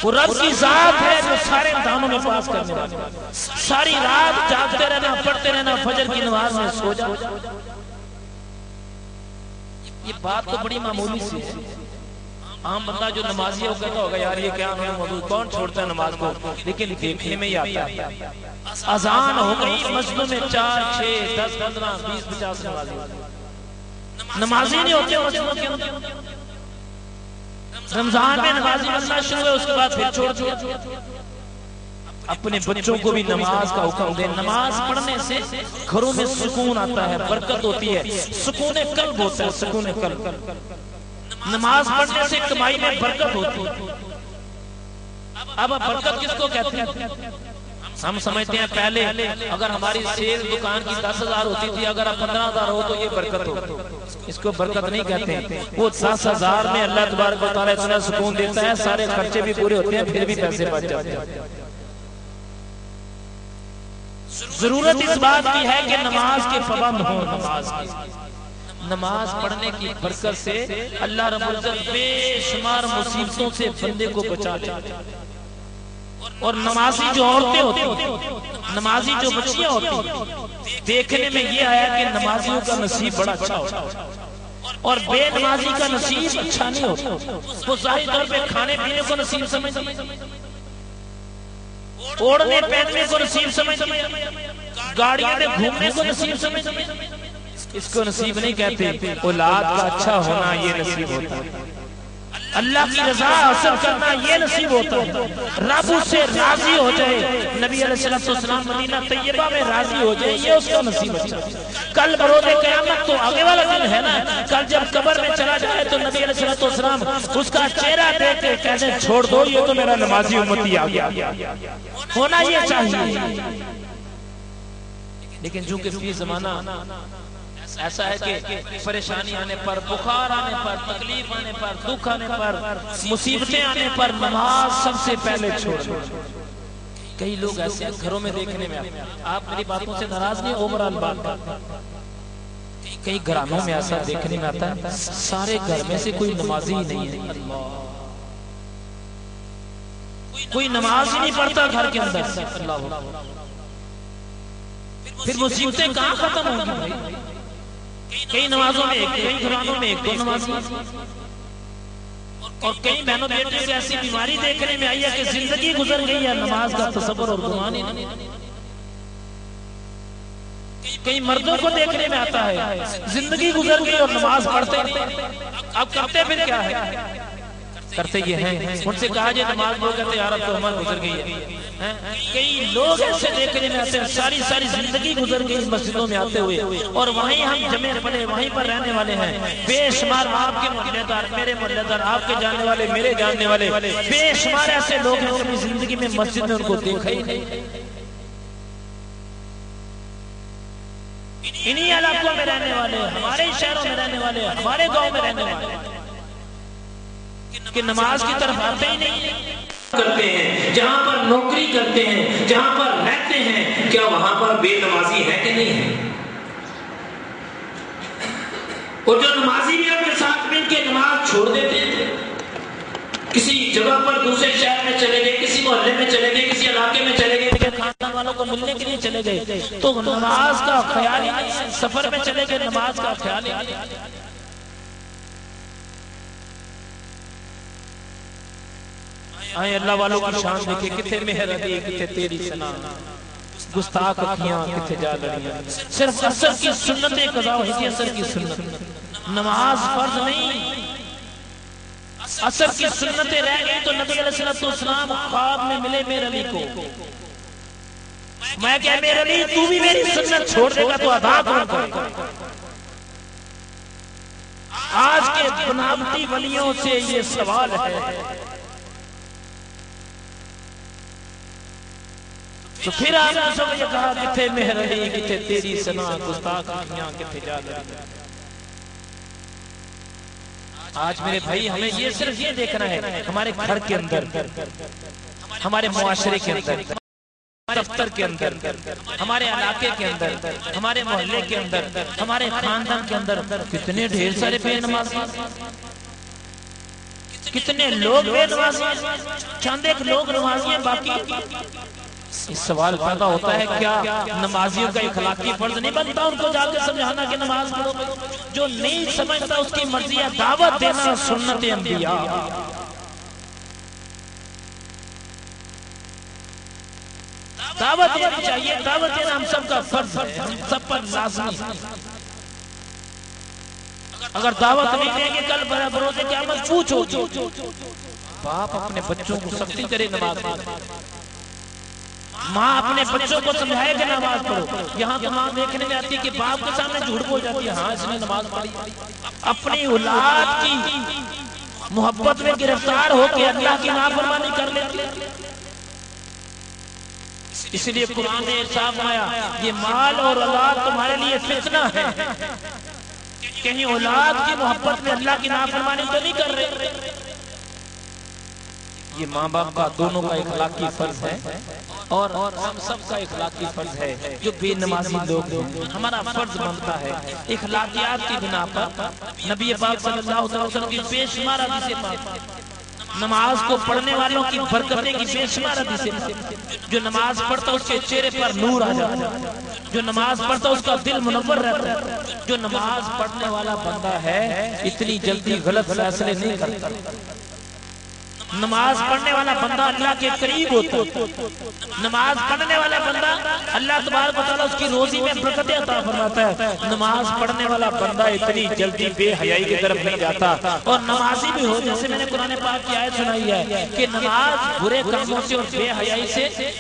وہ رب کی ذات ہے جو سارے امتحانوں میں پاس کرنے والی. ساری رات جاگتے رہنا، پڑھتے رہنا، فجر کی نماز میں سو جا. یہ بات تو بڑی معمولی سی ہے. عام بندہ جو نمازی ہے وہ کہتا ہوگا یار یہ کیا ہے موضوع، کون چھوڑتا ہے نماز کو؟ لیکن دیکھنے میں ہی آتا ہے. اذان ہو گئی مسجدوں میں 4 6 10 15 20 50 نمازی نہیں ہوتے مسجدوں کے اندر. رمضان میں نمازی بننا شروع ہے، اس کے بعد پھر چھوڑ. اپنے بچوں کو بھی نماز کا حکم دیں. نماز پڑھنے سے گھروں میں سکون آتا ہے، برکت ہوتی ہے، سکون قلب ہوتا ہے. سکون قلب. نماز پڑھنے سے کمائی میں برکت ہوتی ہے. اب برکت کس کو کہتے ہیں؟ ہم سمجھتے ہیں پہلے اگر ہماری سیل دکان کی 10,000 ہوتی تھی، اگر اب 15,000 ہو تو یہ برکت ہو. اس کو برکت نہیں کہتے ہیں. وہ 10,000 میں اللہ تبارک و تعالیٰ اتنا سکون دیتا ہے، سارے خرچے بھی پورے ہوتے ہیں، پھر بھی پیسے بچ جاتے ہیں. ضرورت اس بات کی ہے کہ نماز کے پابند ہوں. نماز پڑھنے کی برکت سے اللہ رب العزت بے شمار مصیبتوں سے بندے کو بچا لے. اور نمازی جو عورتیں ہوتی، نمازی جو بچیاں ہوتی، دیکھنے میں یہ آیا کہ نمازیوں کا نصیب بڑا اچھا ہوتا ہے اور بے نمازی کا نصیب اچھا نہیں ہوتا. وہ ظاہری طور پہ کھانے پینے کو نصیب سمجھتے ہیں، اوڑھنے پہننے کو نصیب سمجھتے ہیں، گاڑیوں میں گھومنے کو نصیب سمجھتے ہیں. اس کو نصیب نہیں کہتے. اولاد کا اچھا ہونا یہ نصیب ہوتا ہے. اللہ کی رضا حاصل کرنا یہ نصیب ہوتا ہے. رب اس سے راضی ہو جائے، نبی علیہ السلام مدینہ طیبہ میں راضی ہو جائے، یہ اس کا نصیب اچھا. کل بروز قیامت تو آگے والا دن ہے نا. کل جب قبر میں چلا جائے تو نبی علیہ السلام اس کا چہرہ دیکھ کے کہتے ہیں چھوڑ دو، یہ تو میرا نمازی امتی آ گیا. ہونا یہ چاہیے. لیکن جو کہ فی زمانہ ایسا ہے کہ پریشانی آنے پر، بخار آنے پر، تکلیف آنے پر، دکھ آنے پر، مصیبتیں آنے پر نماز سب سے پہلے چھوڑ. کئی لوگ ایسے گھروں میں دیکھنے میں آتے ہیں. آپ میری باتوں سے ناراض نہیں، عمران بات. کئی گھرانوں میں ایسا دیکھنے میں آتا ہے سارے گھر میں سے کوئی نمازی ہی نہیں ہے. کوئی نماز ہی نہیں پڑھتا گھر کے اندر. اللہ پھر مصیبتیں کہاں ختم ہوں گی بھائی؟ کئی نمازوں میں ایک، کئی گھرانوں میں ایک دو نمازی، اور کئی بہنوں بیٹے سے ایسی بیماری دیکھنے میں آئی ہے کہ زندگی گزر گئی ہے، نماز کا تصور اور گمان ہی نہیں. کئی مردوں کو دیکھنے میں آتا ہے زندگی گزر گئی اور نماز پڑھتے نہیں. اب کرتے پھر کیا ہے؟ کرتے یہ ہیں ان سے کہا جائے نماز وہ کہتے یار اب تو ہمارا گزر گئی ہے. کئی لوگ ایسے دیکھنے میں آتے ہیں ساری زندگی گزر گئی مسجدوں میں آتے ہوئے، اور وہیں ہم جمع پڑے وہیں پر رہنے والے ہیں. بے شمار آپ کے محلے دار، میرے محلے دار، آپ کے جاننے والے، میرے جاننے والے، بے شمار ایسے لوگ ہیں اپنی زندگی میں مسجد میں ان کو دیکھا ہی نہیں. انہی علاقوں میں رہنے والے، ہمارے شہروں میں رہنے والے، ہمارے گاؤں میں رہنے والے کہ نماز کی طرف آتے ہی نہیں کرتے ہیں، جہاں پر نوکری کرتے ہیں، جہاں پر رہتے ہیں، کیا وہاں پر بے نمازی ہے کہ نہیں ہے؟ اور جو نمازی بھی ان کے ساتھ مل کے نماز چھوڑ دیتے ہیں، کسی جگہ پر دوسرے شہر میں چلے گئے، کسی محلے میں چلے گئے، کسی علاقے میں چلے گئے، خاندان والوں کو ملنے کے لیے چلے گئے، تو نماز کا خیال ہی نہیں، سفر میں چلے گئے نماز کا خیال ہی نہیں۔ آئے اللہ والوں کی شان دیکھے، کتے مہر علی کتے تیری ثنا، گستاخ اکھیاں کتے جا لڑیاں، صرف اثر کی سنت قضا ہوئی تھی، اثر کی سنت، نماز فرض نہیں، اثر کی سنتیں رہ گئی۔ تو نبی علیہ السلام خواب میں ملے میرے علی کو، میں کہا میرے علی تو بھی میری سنت چھوڑ دے گا تو ادا کون کرے گا؟ آج کے بناوٹی ولیوں سے یہ سوال ہے، تو پھر آپ نے سب یہ کہا کتے مہر علی کتے تیری ثنا، گستاخ اکھیاں کتے جا لڑیاں۔ آج میرے بھائی ہمیں یہ صرف یہ دیکھنا ہے، ہمارے گھر کے اندر، ہمارے معاشرے کے اندر، دفتر کے اندر، ہمارے علاقے کے اندر، ہمارے محلے کے اندر، ہمارے خاندان کے اندر کتنے ڈھیر سارے بے نمازی، کتنے لوگ بے نمازی، چند ایک لوگ نمازی ہیں، باقی اس سوال پیدا ہوتا ہے کیا نمازیوں کا اخلاقی فرض نہیں بنتا ان کو جا کے سمجھانا کہ نماز پڑھو؟ جو نہیں سمجھتا اس کی مرضی ہے، دعوت دینا سنت انبیاء، دعوت دینی چاہیے، دعوت دینا ہم سب کا فرض ہے، ہم سب پر لازمی ہے۔ اگر دعوت نہیں دیں گے کل بروز قیامت پوچھو گی، باپ اپنے بچوں کو سختی کرے نماز پڑھو، ماں اپنے بچوں کو سمجھائے کہ نماز پڑھو، یہاں تو ماں دیکھنے میں آتی ہے کہ باپ کے سامنے جھوٹ بول جاتی ہے، ہاں اس نے نماز پڑھی، اپنی اولاد کی محبت میں گرفتار ہو کے اللہ کی نافرمانی کر لیتی ہے۔ اس لیے قرآن نے ارشاد فرمایا یہ مال اور اولاد تمہارے لیے فتنہ ہے، کہیں اولاد کی محبت میں اللہ کی نافرمانی تو نہیں کر رہے؟ یہ ماں باپ کا دونوں کا اخلاقی فرض ہے، اور ہم سب کا اخلاقی فرض ہے۔ جو بے نمازی لوگ ہیں ہمارا فرض بنتا ہے اخلاقیات کی بنا پر نبی پاک صلی اللہ علیہ وسلم کی بے شمار حدیثیں پاک، نماز کو پڑھنے والوں کی برکتیں کی بے شمار حدیثیں پاک، جو نماز پڑھتا اس کے چہرے پر نور آ جاتا ہے، جو نماز پڑھتا اس کا دل منور رہتا ہے، جو نماز پڑھنے والا بندہ ہے اتنی جلدی غلط فیصلے نہیں کرتا، نماز پڑھنے والا بندہ اللہ کے قریب ہوتا ہے، نماز پڑھنے والا بندہ اللہ تبارک و تعالیٰ اس کی روزی میں برکتیں عطا فرماتا ہے، نماز پڑھنے والا بندہ اتنی جلدی بے حیائی کی طرف نہیں جاتا، اور نمازی بھی ہو جیسے میں نے قرآن پاک کی آیت سنائی ہے کہ نماز برے کاموں سے اور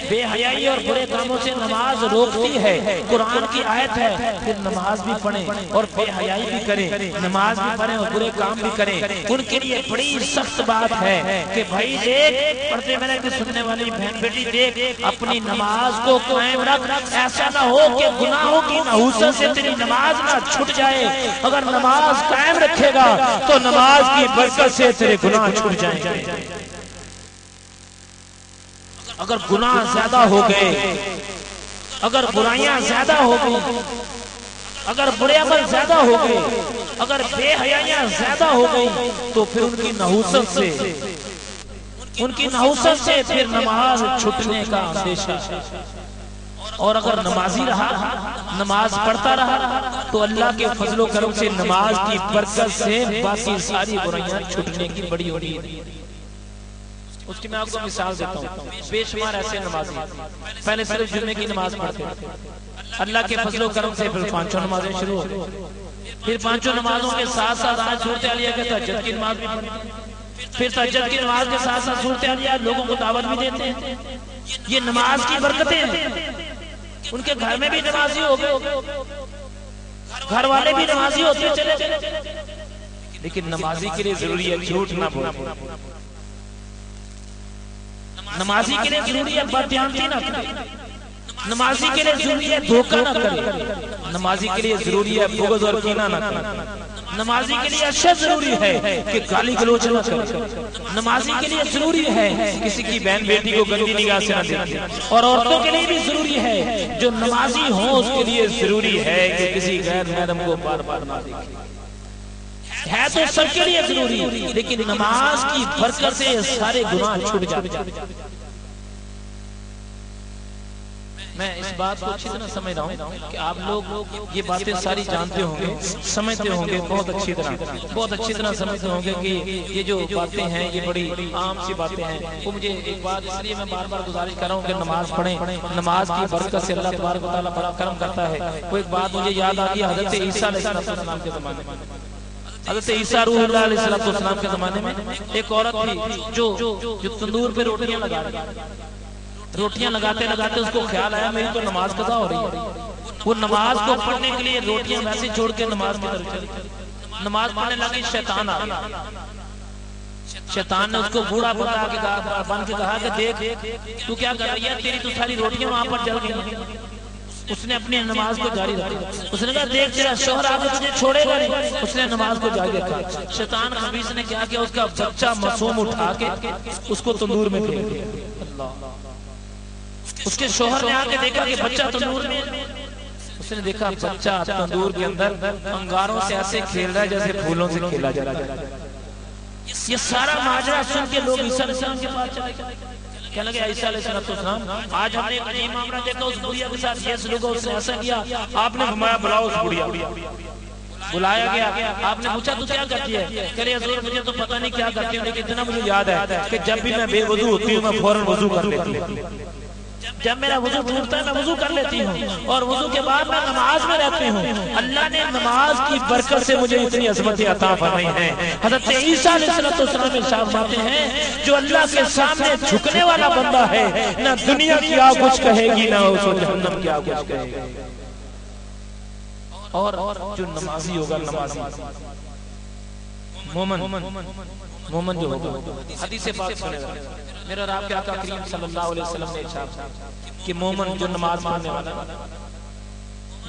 بے حیائی اور برے کاموں سے نماز روکتی ہے، قرآن کی آیت ہے، پھر نماز بھی پڑھیں اور بے حیائی بھی کریں، نماز بھی پڑھیں اور برے کام بھی کریں، ان کے لیے بڑی سخت بات ہے کہ بھائی دیکھ، پردے میں رہ کے سننے والی بہن بیٹی دیکھ، اپنی نماز کو قائم رکھ، ایسا نہ ہو کہ گناہوں کی نحوست سے تیری نماز نہ چھٹ جائے، اگر نماز قائم رکھے گا تو نماز کی برکت سے تیرے گناہ چھٹ جائیں گے، اگر گناہ زیادہ ہو گئے، اگر برائیاں زیادہ ہو گئی، اگر برے عمل زیادہ ہو گئے، اگر بے حیائیاں زیادہ ہو گئی، تو پھر ان کی نحوست سے پھر نماز چھٹنے کا اندیشہ، اور اگر نمازی رہا، نماز پڑھتا رہا، تو اللہ کے فضل و کرم سے نماز کی برکت سے باقی ساری برائیاں چھٹنے کی بڑی امید ہے۔ اس کی میں آپ کو مثال دیتا ہوں، بے شمار ایسے نمازی پہلے صرف جمعے کی نماز پڑھتے تھے، اللہ کے فضل و کرم سے پھر پانچوں نمازیں شروع ہو گئی، پھر پانچوں نمازوں کے ساتھ ساتھ آج صورتحال یہ کہ تہجد کی نماز بھی پڑھتے، پھر تہجد کی نماز کے ساتھ ساتھ صورتحال یہ لوگوں کو دعوت بھی دیتے ہیں، یہ نماز کی برکتیں ہیں، ان کے گھر میں بھی نمازی ہو گئے، گھر والے بھی نمازی ہوتے چلے، لیکن نمازی کے لیے ضروری ہے جھوٹ نہ بولنا، نمازی کے لیے ضروری ہے بددیانتی نہ کرنا، نمازی کے لیے ضروری ہے دھوکہ نہ کرے، نمازی کے لیے ضروری ہے بغض اور کینہ نہ کرے، نمازی کے لیے اچھا ضروری ہے کہ گالی گلوچ نہ کرے، نمازی کے لیے ضروری ہے کسی کی بہن بیٹی کو گندی نگاہ سے نہ دیکھے، اور عورتوں کے لیے بھی ضروری ہے جو نمازی ہوں اس کے لیے ضروری ہے کہ کسی غیر محرم کو بار بار نہ دیکھے۔ ہے تو سب کے لیے ضروری، لیکن نماز کی برکت سے سارے گناہ چھوٹ جاتے ہیں۔ میں اس بات کو اچھی طرح سمجھ رہا ہوں کہ آپ لوگ یہ باتیں ساری جانتے ہوں گے، سمجھتے ہوں گے بہت اچھی طرح سمجھتے ہوں گے کہ یہ جو باتیں ہیں یہ بڑی عام سی باتیں ہیں۔ وہ مجھے ایک بات اس لیے میں بار بار گزارش کر رہا ہوں کہ نماز پڑھیں، نماز کی برکت سے اللہ تبارک و تعالیٰ بڑا کرم کرتا ہے۔ وہ ایک بات مجھے یاد آتی ہے حضرت عیسیٰ علیہ السلام کے زمانے میں، حضرت عیسیٰ روح اللہ علیہ السلام کے زمانے میں ایک عورت تھی جو تندور پہ روٹیاں لگا رہی، روٹیاں لگاتے لگاتے اس کو خیال آیا میری تو نماز قضا ہو رہی ہے۔ وہ نماز کو پڑھنے کے لیے روٹیاں ویسے چھوڑ کے نماز کی طرف چلی، نماز پڑھنے لگی، شیطان آ گیا۔ شیطان نے اس کو بوڑھا بن کے کہا کہ دیکھ تو کیا کر رہی ہے، تیری تو ساری روٹیاں وہاں پر جل گئی۔ اس نے اپنی نماز کو جاری رکھا، اس نے کہا دیکھ تیرا شوہر آگے تجھے چھوڑے گا نہیں، اس نے نماز کو جاری رکھا۔ شیطان خبیث نے کیا کیا، اس کا بچہ معصوم اٹھا کے اس کو تندور میں پھینک دیا۔ اللہ، اس کے شوہر نے آ کے دیکھا کہ بچہ تندور میں، اس نے دیکھا بچہ تندور کے اندر انگاروں سے ایسے کھیل رہا ہے جیسے پھولوں سے کھیلا جا رہا ہے۔ یہ سارا ماجرا سن کے لوگ عیسیٰ علیہ السلام کے پاس چلے گئے، کہنے لگے عیسیٰ علیہ السلام آج ہم نے ایک عجیب معاملہ دیکھا، اس بڑھیا کے ساتھ یہ سلوک ہے، اس نے ایسا کیا۔ آپ نے فرمایا بلاؤ اس بڑھیا، بلایا گیا۔ آپ نے پوچھا تو کیا کرتی ہے، کہہ رہی حضور مجھے تو پتہ نہیں کیا کرتی ہوں، لیکن اتنا مجھے یاد ہے کہ جب بھی میں بے وضو ہوتی ہوں میں فوراً وضو کر لیتی ہوں، جب میرا وضو ٹوٹتا ہے میں وضو کر لیتی ہوں، اور وضو کے بعد میں نماز میں رہتی ہوں۔ اللہ نے نماز کی برکت سے مجھے اتنی عظمتیں عطا فرمائی ہیں۔ حضرت عیسیٰ علیہ السلام ارشاد فرماتے ہیں جو اللہ کے سامنے جھکنے والا بندہ ہے نہ دنیا کی آگ کچھ کہے گی نہ اس کو جہنم کی آگ کچھ کہے گی، اور جو نمازی ہوگا، نمازی مومن جو ہوگا، حدیث پاک سنے گا میرا اور آپ کے آقا کریم صلی اللہ علیہ وسلم نے ارشاد کہ مومن جو نماز پڑھنے والا،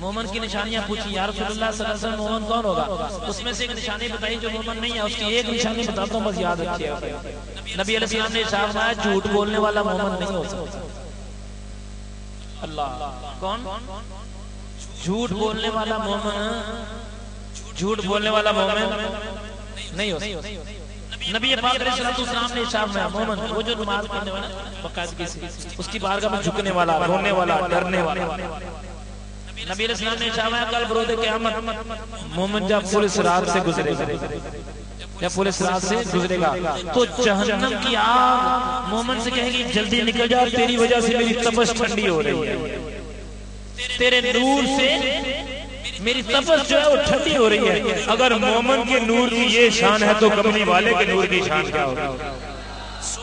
مومن کی نشانیاں پوچھی یا رسول اللہ صلی اللہ علیہ وسلم مومن کون ہوگا، اس میں سے ایک نشانی بتائی جو مومن نہیں ہے، اس کی ایک نشانی بتاتا ہوں بس یاد رکھیے۔ نبی علیہ السلام نے ارشاد فرمایا جھوٹ بولنے والا مومن نہیں ہو سکتا۔ اللہ، کون؟ جھوٹ بولنے والا مومن، جھوٹ بولنے والا مومن نہیں ہو سکتا۔ نبی پاک علیہ السلام نے ارشاد فرمایا مومن وہ جو نماز پڑھنے والا باقاعدگی سے اس کی بارگاہ میں جھکنے والا، رونے والا، ڈرنے والا۔ نبی علیہ السلام نے ارشاد فرمایا کل بروز قیامت مومن جب پولیس رات سے گزرے گا، جب پولیس رات سے گزرے گا تو جہنم کی آگ مومن سے کہے گی جلدی نکل جا، تیری وجہ سے میری تپش ٹھنڈی ہو رہی ہے، تیرے نور سے میری تپش جو ہے وہ ٹھنڈی ہو رہی ہے۔ اگر مومن کے نور کی یہ شان ہے تو کملی والے کے نور کی شان کیا ہوگی؟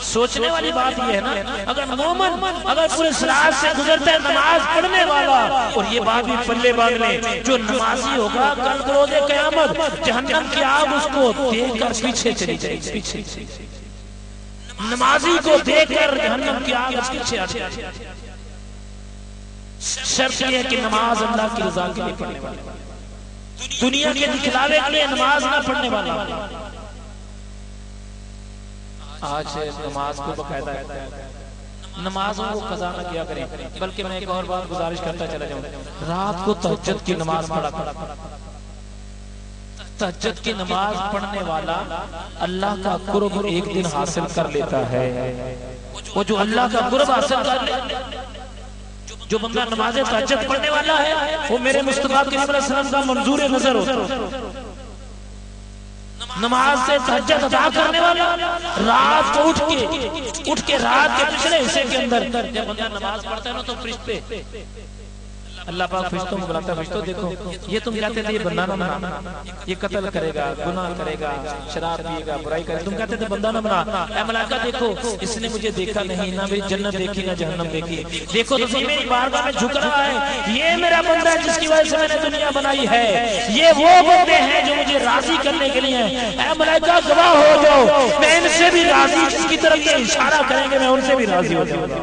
سوچنے والی بات یہ ہے نا، اگر مومن اگر پورے صراط سے گزرتا ہے نماز پڑھنے والا، اور یہ بات بھی پلے باندھ لیں جو نمازی ہوگا کل روز قیامت جہنم کی آگ اس کو دیکھ کر پیچھے چلی جائے گی، پیچھے نمازی کو دیکھ کر جہنم کی آگ اس پیچھے آتی ہے۔ شرط یہ ہے کہ نماز اللہ کی رضا کے لیے پڑھنے والا، دنیا کے دکھلاوے کے لیے نماز نہ پڑھنے والا۔ آج نماز کو باقاعدہ نمازوں کو قضا نہ کیا کریں، بلکہ میں ایک اور بات گزارش کرتا چلا جاؤں، رات کو تہجد کی نماز پڑھا کریں۔ تہجد کی نماز پڑھنے والا اللہ کا قرب ایک دن حاصل کر لیتا ہے۔ وہ جو اللہ کا قرب حاصل کر لے، جو بندہ نماز تہجد پڑھنے والا ہے وہ میرے مصطفیٰ کریم علیہ السلام کا منظور نظر ہوتا ہے۔ نماز سے تہجد ادا کرنے والا رات کو اٹھ کے رات کے پچھلے حصے کے اندر جب بندہ نماز پڑھتا ہے نا تو فرشتے اللہ پاک فرشتوں کو بلاتا ہے، فرشتوں دیکھو یہ تم کہتے تھے یہ بندہ نہ بنا، یہ قتل کرے گا، گناہ کرے گا، شراب پیے گا، برائی کرے گا، تم کہتے تھے بندہ نہ بنا۔ اے ملائکہ دیکھو اس نے مجھے دیکھا نہیں، نہ میری جنت دیکھی نہ جہنم دیکھی، دیکھو تو میری بارگاہ میں جھک رہا ہے، یہ میرا بندہ ہے جس کی وجہ سے میں نے دنیا بنائی ہے، یہ وہ بندے ہیں جو مجھے راضی کرنے کے لیے ہیں۔ اے ملائکہ گواہ ہو جاؤ میں ان سے بھی راضی، جس کی طرف یہ اشارہ کریں گے میں ان سے بھی راضی ہو جاؤں گا۔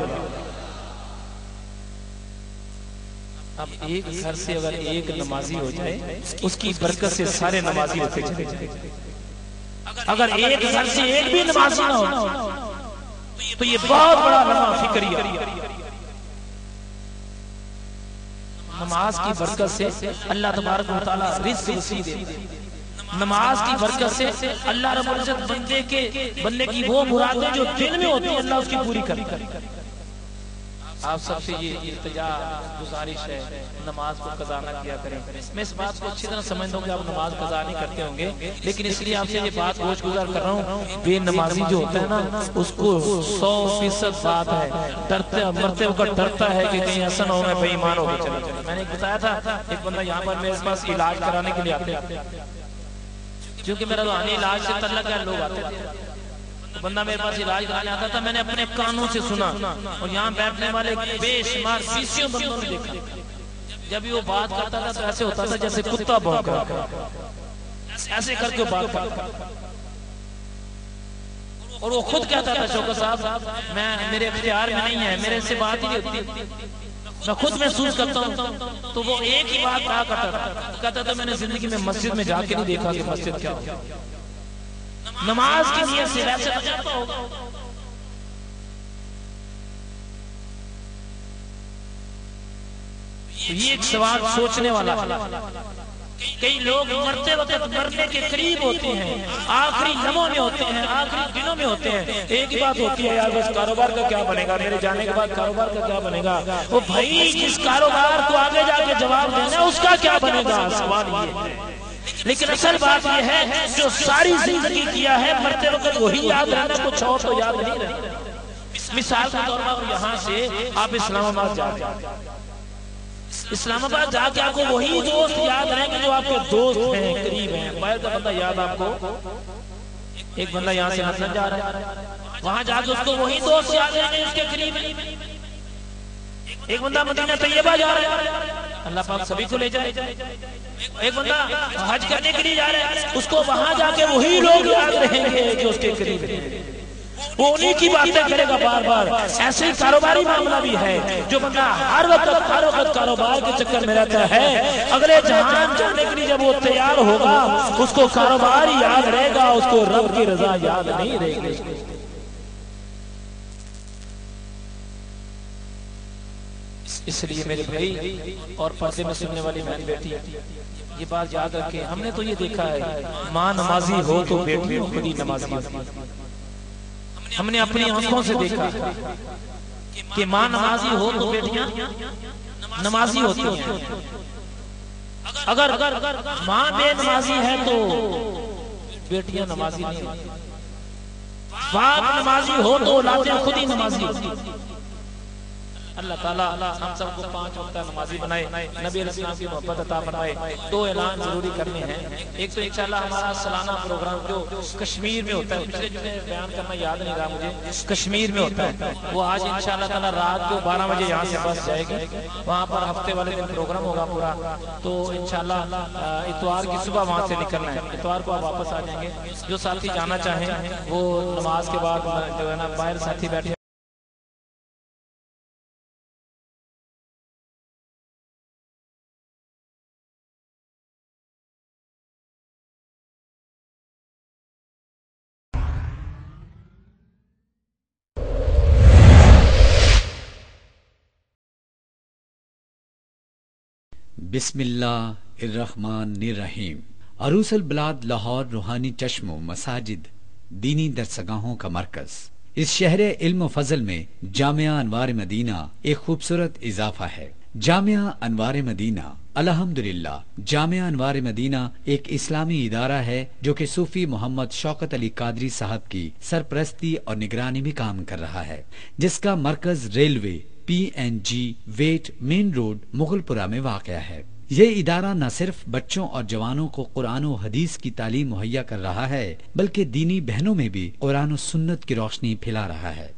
اب ایک گھر سے اگر ایک نمازی ہو جائے اس کی برکت سے سارے نمازی ہوتے چلے جائیں. اگر ایک گھر سے ایک بھی نمازی نہ ہو تو یہ بہت بڑا لمحہ فکریہ. نماز کی برکت سے اللہ تبارک و تعالی رزق وسیع دیتا ہے. نماز کی برکت سے اللہ رب العزت بندے کی وہ مرادیں جو دل میں ہوتی ہیں اللہ اس کی پوری کرتا ہے. آپ سب سے یہ التجا گزارش ہے نماز کو قضا نہ کیا کریں. میں اس بات کو اچھی طرح سمجھتا ہوں کہ آپ نماز قضا نہیں کرتے ہوں گے, لیکن اس لیے آپ سے یہ بات گوش گزار کر رہا ہوں. بے نمازی جو ہوتا ہے نا اس کو 100% بات ہے ڈرتے مرتے وقت ڈرتا ہے کہ کہیں ایسا نہ ہو میں بے ایمان ہو کے چلا جاؤں. میں نے ایک بتایا تھا ایک بندہ یہاں پر میرے پاس علاج کرانے کے لیے آتے ہیں, کیونکہ میرا روحانی علاج سے تعلق ہے. لوگ آتے تھے, بندہ میرے پاس علاج کرانے آتا تھا. میں نے اپنے کانوں سے سنا اور یہاں بیٹھنے والے بے شمار بیسیوں بندوں نے دیکھا. جب وہ بات کرتا تھا تو ایسے ہوتا تھا جیسے کتا بھونک رہا, ایسے کر کے بات کرتا. اور وہ خود کہتا تھا شوکت صاحب میرے اختیار میں نہیں ہے, میرے سے بات ہی نہیں ہوتی, میں خود محسوس کرتا ہوں. تو وہ ایک ہی بات کہا کرتا تھا, کہتا تھا میں نے زندگی میں مسجد میں جا کے نہیں دیکھا کہ مسجد کیا ہو. نماز کی نیت سے ویسے بچاتا ہوگا. یہ ایک سوال سوچنے والا ہے. کئی لوگ مرتے وقت مرنے کے قریب ہوتے ہیں, آخری لمحوں میں ہوتے ہیں, آخری دنوں میں ہوتے ہیں. ایک ہی بات ہوتی ہے, یار بس کاروبار کا کیا بنے گا, میرے جانے کے بعد کاروبار کا کیا بنے گا. وہ بھائی جس کاروبار کو آگے جا کے جواب دینا اس کا کیا بنے گا, سوال یہ ہے. لیکن اصل بات یہ ہے جو ساری زندگی کیا ہے مرتے وقت وہی یاد رہنا, کچھ اور تو یاد نہیں رہنا. مثال کے طور پر یہاں سے آپ اسلام آباد جا رہے, اسلام آباد جا کے آپ کو وہی دوست یاد رہیں گے جو آپ کے دوست ہیں, قریب ہیں. باہر کا بندہ یاد آپ کو, ایک بندہ یہاں سے حسن جا رہا ہے, وہاں جا کے اس کو وہی دوست یاد رہیں گے اس کے قریب ہیں. ایک بندہ مدینہ طیبہ جا رہا ہے, اللہ پاک سبھی کو لے جائے. ایک بندہ حج کرنے کے لیے جا رہا ہے, اس کو وہاں جا کے وہی لوگ یاد رہیں گے جو اس کے قریب ہیں, وہ انہی کی باتیں کرے گا بار بار. ایسے ہی کاروباری معاملہ بھی ہے, جو بندہ ہر وقت کاروبار کے چکر میں رہتا ہے, اگلے جہان جانے کے لیے جب وہ تیار ہوگا اس کو کاروبار یاد رہے گا, اس کو رب کی رضا یاد نہیں رہے گی. اس لیے میرے بھائی اور پردے میں سننے والی میری بیٹی, یہ بات یاد رکھیں. ہم نے تو یہ دیکھا ہے ماں نمازی ہو تو بیٹی خود ہی نمازی ہوتی. ہم نے اپنی آنکھوں سے دیکھا کہ ماں نمازی ہو تو بیٹیاں نمازی ہوتی ہیں. اگر ماں بے نمازی ہے تو بیٹیاں نمازی نہیں ہوتی. باپ نمازی ہو تو اولادیں خود ہی نمازی ہوتی. اللہ تعالیٰ ہم سب کو 5 وقت نمازی بنائے, نبی علیہ السلام کی محبت عطا فرمائے. 2 اعلان ضروری کرنے ہیں. ایک تو انشاءاللہ ہمارا سالانہ پروگرام جو کشمیر میں ہوتا ہے, پچھلے جمعے بیان کرنا یاد نہیں رہا مجھے, کشمیر میں ہوتا ہے, وہ آج انشاءاللہ تعالیٰ رات کو 12 بجے یہاں سے بس جائے گی. وہاں پر ہفتے والے دن پروگرام ہوگا پورا. تو انشاءاللہ اتوار کی صبح وہاں سے نکلنا ہے, اتوار کو آپ واپس آ جائیں گے. جو ساتھی جانا چاہیں وہ نماز کے بعد جو ہے نا باہر ساتھی بیٹھے بسم اللہ الرحمن الرحیم. عروس البلاد لاہور روحانی چشم و مساجد دینی درسگاہوں کا مرکز. اس شہر علم و فضل میں جامعہ انوار مدینہ ایک خوبصورت اضافہ ہے. جامعہ انوار مدینہ الحمدللہ جامعہ انوار مدینہ ایک اسلامی ادارہ ہے جو کہ صوفی محمد شوکت علی قادری صاحب کی سرپرستی اور نگرانی میں کام کر رہا ہے, جس کا مرکز ریلوے PNG ویٹ مین روڈ مغل پورہ میں واقع ہے. یہ ادارہ نہ صرف بچوں اور جوانوں کو قرآن و حدیث کی تعلیم مہیا کر رہا ہے بلکہ دینی بہنوں میں بھی قرآن و سنت کی روشنی پھیلا رہا ہے.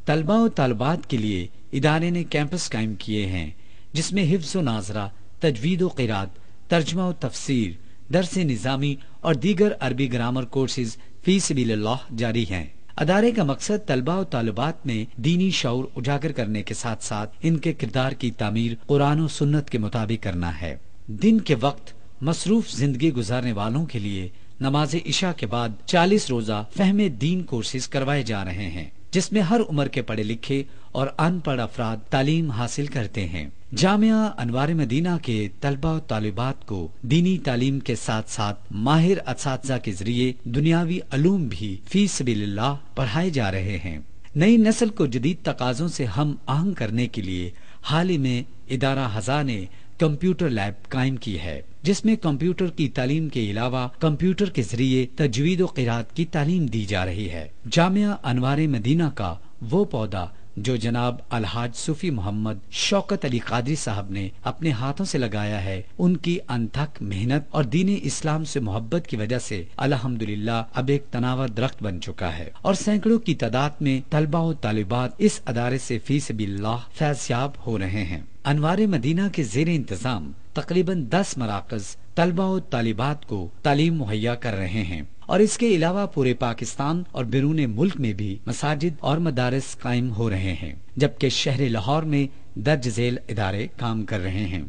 طلباء و طالبات کے لیے ادارے نے کیمپس قائم کیے ہیں جس میں حفظ و ناظرہ, تجوید و قرات, ترجمہ و تفسیر, درس نظامی اور دیگر عربی گرامر کورسز فی سبیل اللہ جاری ہیں. ادارے کا مقصد طلباء و طالبات میں دینی شعور اجاگر کرنے کے ساتھ ساتھ ان کے کردار کی تعمیر قرآن و سنت کے مطابق کرنا ہے۔ دن کے وقت مصروف زندگی گزارنے والوں کے لیے نماز عشاء کے بعد 40 روزہ فہم دین کورسز کروائے جا رہے ہیں، جس میں ہر عمر کے پڑھے لکھے اور ان پڑھ افراد تعلیم حاصل کرتے ہیں۔ جامعہ انوار مدینہ کے طلباء و طالبات کو دینی تعلیم کے ساتھ ساتھ ماہر اساتذہ کے ذریعے دنیاوی علوم بھی فی سبیل اللہ پڑھائے جا رہے ہیں۔ نئی نسل کو جدید تقاضوں سے ہم آہنگ کرنے کے لیے حال ہی میں ادارہ ھذا نے کمپیوٹر لیب قائم کی ہے، جس میں کمپیوٹر کی تعلیم کے علاوہ کمپیوٹر کے ذریعے تجوید و قراءت کی تعلیم دی جا رہی ہے۔ جامعہ انوار مدینہ کا وہ پودا جو جناب الحاج صوفی محمد شوکت علی قادری صاحب نے اپنے ہاتھوں سے لگایا ہے، ان کی انتھک محنت اور دین اسلام سے محبت کی وجہ سے الحمدللہ اب ایک تناور درخت بن چکا ہے، اور سینکڑوں کی تعداد میں طلباء و طالبات اس ادارے سے فی سبیل اللہ فیض یاب ہو رہے ہیں۔ انوار مدینہ کے زیر انتظام تقریباً 10 مراکز طلباء و طالبات کو تعلیم مہیا کر رہے ہیں، اور اس کے علاوہ پورے پاکستان اور بیرون ملک میں بھی مساجد اور مدارس قائم ہو رہے ہیں، جبکہ شہر لاہور میں درج ذیل ادارے کام کر رہے ہیں۔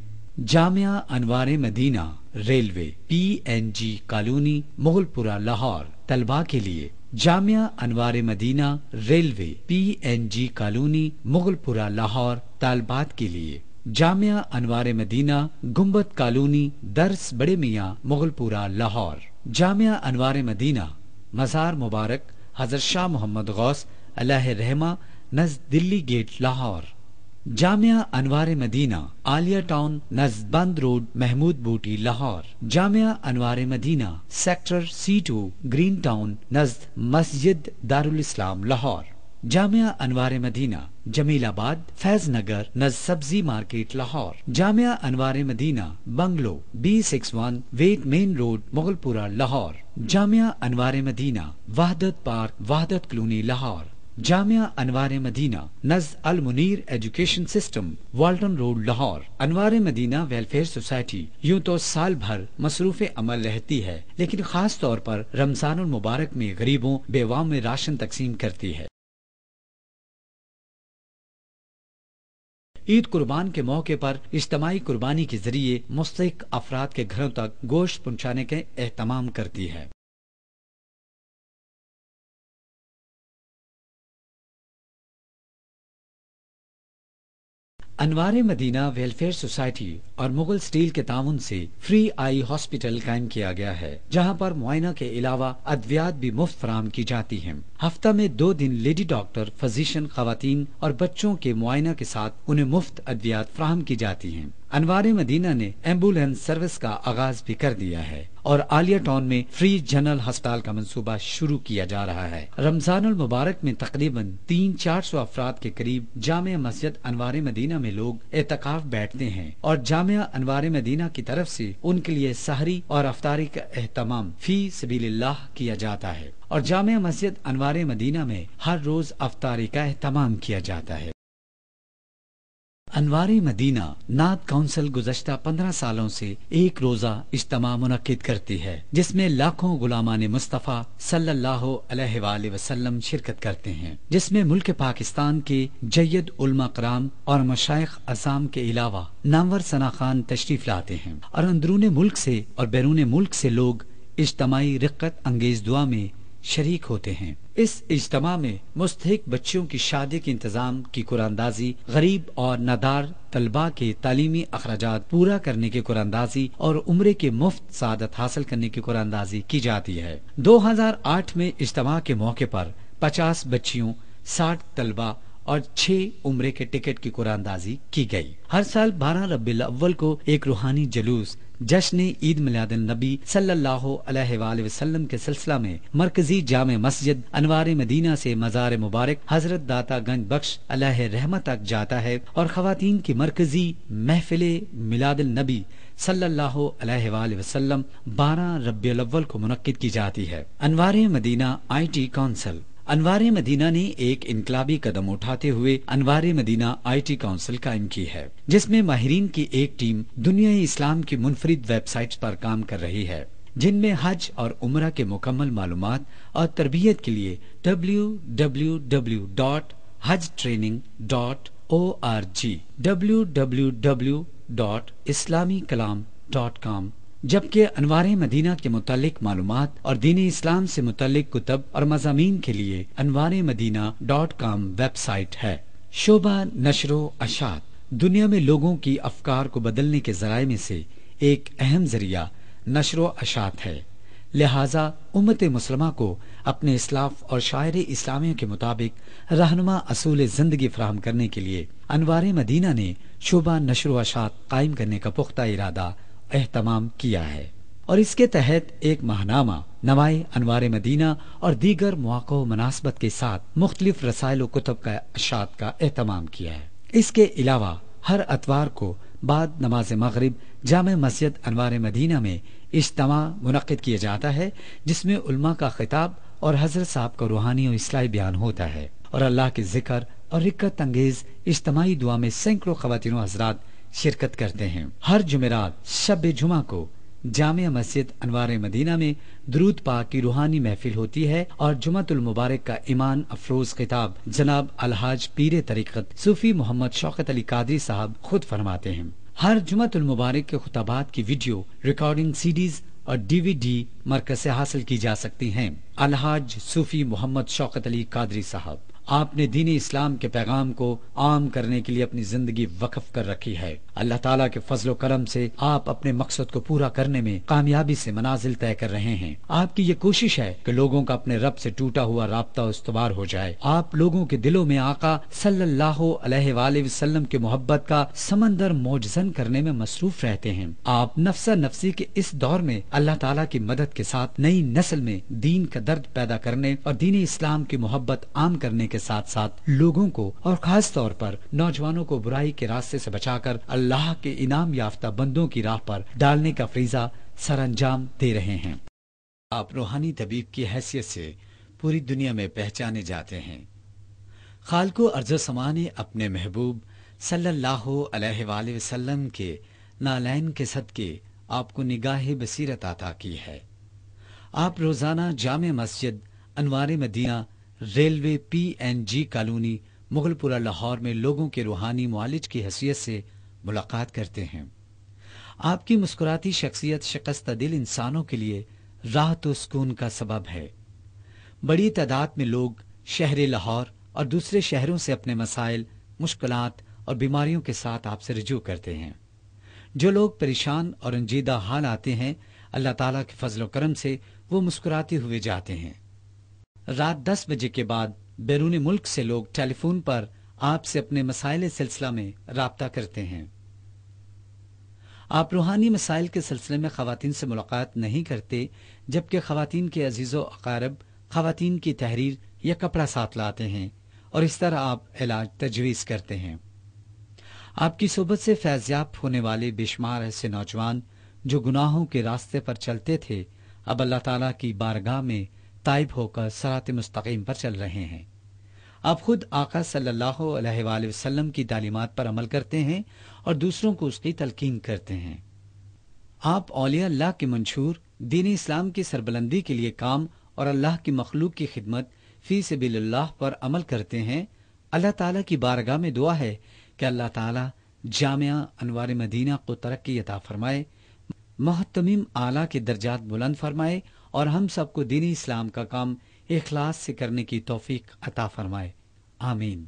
جامعہ انوار مدینہ railway PNG colony Mughal Pura Lahore طلباء کے لیے، جامعہ انوار مدینہ railway PNG colony Mughal Pura Lahore طالبات کے لیے، جامعہ انوار مدینہ گنبد کالونی درس بڑے میاں مغل پورہ لاہور، جامعہ انوار مدینہ مزار مبارک حضرت شاہ محمد غوث علیہ رحمہ نزد دلی گیٹ لاہور، جامعہ انوار مدینہ عالیہ ٹاؤن نزد بند روڈ محمود بوٹی لاہور، جامعہ انوار مدینہ سیکٹر C2 گرین ٹاؤن نزد مسجد دارالاسلام لاہور، جامعہ انوار مدینہ جمیل آباد فیض نگر نزد سبزی market Lahore, Jamia Anwar Madina bungalow B61 ویٹ main road Mughal Pura Lahore, Jamia Anwar Madina Wahdat park Wahdat colony Lahore, Jamia Anwar Madina نزد Almunir education system Walton road Lahore. Anwar Madina welfare society یوں تو سال بھر مصروف عمل رہتی ہے، لیکن خاص طور پر رمضان المبارک میں غریبوں بیواؤں میں راشن تقسیم کرتی ہے۔ عید قربان کے موقع پر اجتماعی قربانی کے ذریعے مستحق افراد کے گھروں تک گوشت پہنچانے کا اہتمام کرتی ہے۔ انوار مدینہ ویلفیئر سوسائٹی اور مغل اسٹیل کے تعاون سے فری آئی ہاسپٹل قائم کیا گیا ہے، جہاں پر معائنہ کے علاوہ ادویات بھی مفت فراہم کی جاتی ہیں۔ ہفتہ میں 2 دن لیڈی ڈاکٹر فزیشین خواتین اور بچوں کے معائنہ کے ساتھ انہیں مفت ادویات فراہم کی جاتی ہیں۔ انوار مدینہ نے ایمبولینس سروس کا آغاز بھی کر دیا ہے، اور عالیہ ٹاؤن میں فری جنرل ہسپتال کا منصوبہ شروع کیا جا رہا ہے۔ رمضان المبارک میں تقریباً 300-400 افراد کے قریب جامع مسجد انوار مدینہ میں لوگ اعتکاف بیٹھتے ہیں، اور جامعہ انوار مدینہ کی طرف سے ان کے لیے سحری اور افطاری کا اہتمام فی سبیل اللہ کیا جاتا ہے، اور جامع مسجد انوار مدینہ میں ہر روز افطاری کا اہتمام کیا جاتا ہے۔ انوار مدینہ نعت کونسل گزشتہ 15 سالوں سے ایک روزہ اجتماع منعقد کرتی ہے، جس میں لاکھوں غلامان مصطفیٰ صلی اللہ علیہ وآلہ وسلم شرکت کرتے ہیں، جس میں ملک پاکستان کے جید علماء کرام اور مشائخ اعظام کے علاوہ نامور ثنا خان تشریف لاتے ہیں، اور اندرون ملک سے اور بیرون ملک سے لوگ اجتماعی رقت انگیز دعا میں شریک ہوتے ہیں۔ اس اجتماع میں مستحق بچوں کی شادی کے انتظام کی قرآن دازی، غریب اور نادار طلباء کے تعلیمی اخراجات پورا کرنے کی قرآن دازی اور عمرے کے مفت سعادت حاصل کرنے کی قرآن دازی کی جاتی ہے۔ 2008 میں اجتماع کے موقع پر 50 بچیوں، 60 طلباء اور 6 عمرے کے ٹکٹ کی قرآن دازی کی گئی۔ ہر سال 12 ربیع الاول کو ایک روحانی جلوس جشن عید میلاد النبی صلی اللہ علیہ وآلہ وسلم کے سلسلہ میں مرکزی جامع مسجد انوار مدینہ سے مزار مبارک حضرت داتا گنج بخش علیہ رحمہ تک جاتا ہے، اور خواتین کی مرکزی محفل میلاد النبی صلی اللہ علیہ وآلہ وسلم 12 ربیع الاول کو منعقد کی جاتی ہے۔ انوار مدینہ IT کونسل۔ انوار مدینہ نے ایک انقلابی قدم اٹھاتے ہوئے انوار مدینہ IT کونسل قائم کی ہے، جس میں ماہرین کی ایک ٹیم دنیا اسلام کی منفرد ویب سائٹس پر کام کر رہی ہے۔ جن میں حج اور عمرہ کے مکمل معلومات اور تربیت کے لیے www.hajtraining.org www.islamikalam.com جبکہ انوار مدینہ کے متعلق معلومات اور دین اسلام سے متعلق کتب اور مضامین کے لیے anwaremedina.com ویب سائٹ ہے۔ شعبہ نشر و اشاعت دنیا میں لوگوں کی افکار کو بدلنے کے ذرائع میں سے ایک اہم ذریعہ نشر و اشاعت ہے، لہذا امت مسلمہ کو اپنے اسلاف اور شاعر اسلامیہ کے مطابق رہنما اصول زندگی فراہم کرنے کے لیے انوار مدینہ نے شعبہ نشر و اشاعت قائم کرنے کا پختہ ارادہ اہتمام کیا ہے، اور اس کے تحت ایک ماہنامہ نوائے انوار مدینہ اور دیگر مواقع و مناسبت کے ساتھ مختلف رسائل و کتب کا اشاعت کا اہتمام کیا ہے۔ اس کے علاوہ ہر اتوار کو بعد نماز مغرب جامع مسجد انوار مدینہ میں اجتماع منعقد کیا جاتا ہے، جس میں علماء کا خطاب اور حضرت صاحب کا روحانی و اصلاحی بیان ہوتا ہے، اور اللہ کے ذکر اور رکعت انگیز اجتماعی دعا میں سینکڑوں خواتین و حضرات شرکت کرتے ہیں۔ ہر جمعرات شب جمعہ کو جامع مسجد انوار مدینہ میں درود پاک کی روحانی محفل ہوتی ہے، اور جمعۃ المبارک کا ایمان افروز خطاب جناب الحاج پیر طریقت صوفی محمد شوکت علی قادری صاحب خود فرماتے ہیں۔ ہر جمعۃ المبارک کے خطابات کی ویڈیو ریکارڈنگ CDs اور DVD مرکز سے حاصل کی جا سکتی ہیں۔ الحاج صوفی محمد شوکت علی قادری صاحب، آپ نے دین اسلام کے پیغام کو عام کرنے کے لیے اپنی زندگی وقف کر رکھی ہے۔ اللہ تعالیٰ کے فضل و کرم سے آپ اپنے مقصد کو پورا کرنے میں کامیابی سے منازل طے کر رہے ہیں۔ آپ کی یہ کوشش ہے کہ لوگوں کا اپنے رب سے ٹوٹا ہوا رابطہ استوار ہو جائے۔ آپ لوگوں کے دلوں میں آقا صلی اللہ علیہ وآلہ وسلم کے محبت کا سمندر موجزن کرنے میں مصروف رہتے ہیں۔ آپ نفسا نفسی کے اس دور میں اللہ تعالیٰ کی مدد کے ساتھ نئی نسل میں دین کا درد پیدا کرنے اور دین اسلام کی محبت عام کرنے کے ساتھ ساتھ لوگوں کو اور خاص طور پر نوجوانوں کو برائی کے راستے سے بچا کر اللہ کے انعام یافتہ بندوں کی راہ پر ڈالنے کا فریضہ سر انجام دے رہے ہیں۔ آپ روحانی طبیب کی حیثیت سے پوری دنیا میں پہچانے جاتے ہیں۔ خالق و ارض و سما نے اپنے محبوب صلی اللہ علیہ وآلہ وسلم کے نالین کے صدقے آپ کو نگاہ بصیرت عطا کی ہے۔ آپ روزانہ جامع مسجد انوار مدینہ railway PNG colony Mughal Pura Lahore میں لوگوں کے روحانی معالج کی حیثیت سے ملاقات کرتے ہیں۔ آپ کی مسکراتی شخصیت شکستہ دل انسانوں کے لیے راحت و سکون کا سبب ہے۔ بڑی تعداد میں لوگ شہر لاہور اور دوسرے شہروں سے اپنے مسائل، مشکلات اور بیماریوں کے ساتھ آپ سے رجوع کرتے ہیں۔ جو لوگ پریشان اور رنجیدہ حال آتے ہیں، اللہ تعالیٰ کے فضل و کرم سے وہ مسکراتے ہوئے جاتے ہیں۔ رات 10 بجے کے بعد بیرون ملک سے لوگ ٹیلی فون پر آپ سے اپنے مسائل سلسلہ میں رابطہ کرتے ہیں۔ آپ روحانی مسائل کے سلسلے میں خواتین سے ملاقات نہیں کرتے، جبکہ خواتین کے عزیز و اقارب خواتین کی تحریر یا کپڑا ساتھ لاتے ہیں، اور اس طرح آپ علاج تجویز کرتے ہیں۔ آپ کی صحبت سے فیضیاب ہونے والے بے شمار ایسے نوجوان جو گناہوں کے راستے پر چلتے تھے، اب اللہ تعالیٰ کی بارگاہ میں تائب ہو کر صراط مستقیم پر چل رہے ہیں۔ آپ خود آقا صلی اللہ علیہ وآلہ وسلم کی تعلیمات پر عمل کرتے ہیں اور دوسروں کو اس کی تلقین کرتے ہیں۔ آپ اولیاء اللہ کے منشور دین اسلام کی سربلندی کے لیے کام اور اللہ کی مخلوق کی خدمت فی سبیل اللہ پر عمل کرتے ہیں۔ اللہ تعالیٰ کی بارگاہ میں دعا ہے کہ اللہ تعالیٰ جامعہ انوار مدینہ کو ترقی عطا فرمائے، محتمم اعلیٰ کے درجات بلند فرمائے، اور ہم سب کو دین اسلام کا کام اخلاص سے کرنے کی توفیق عطا فرمائے، آمین۔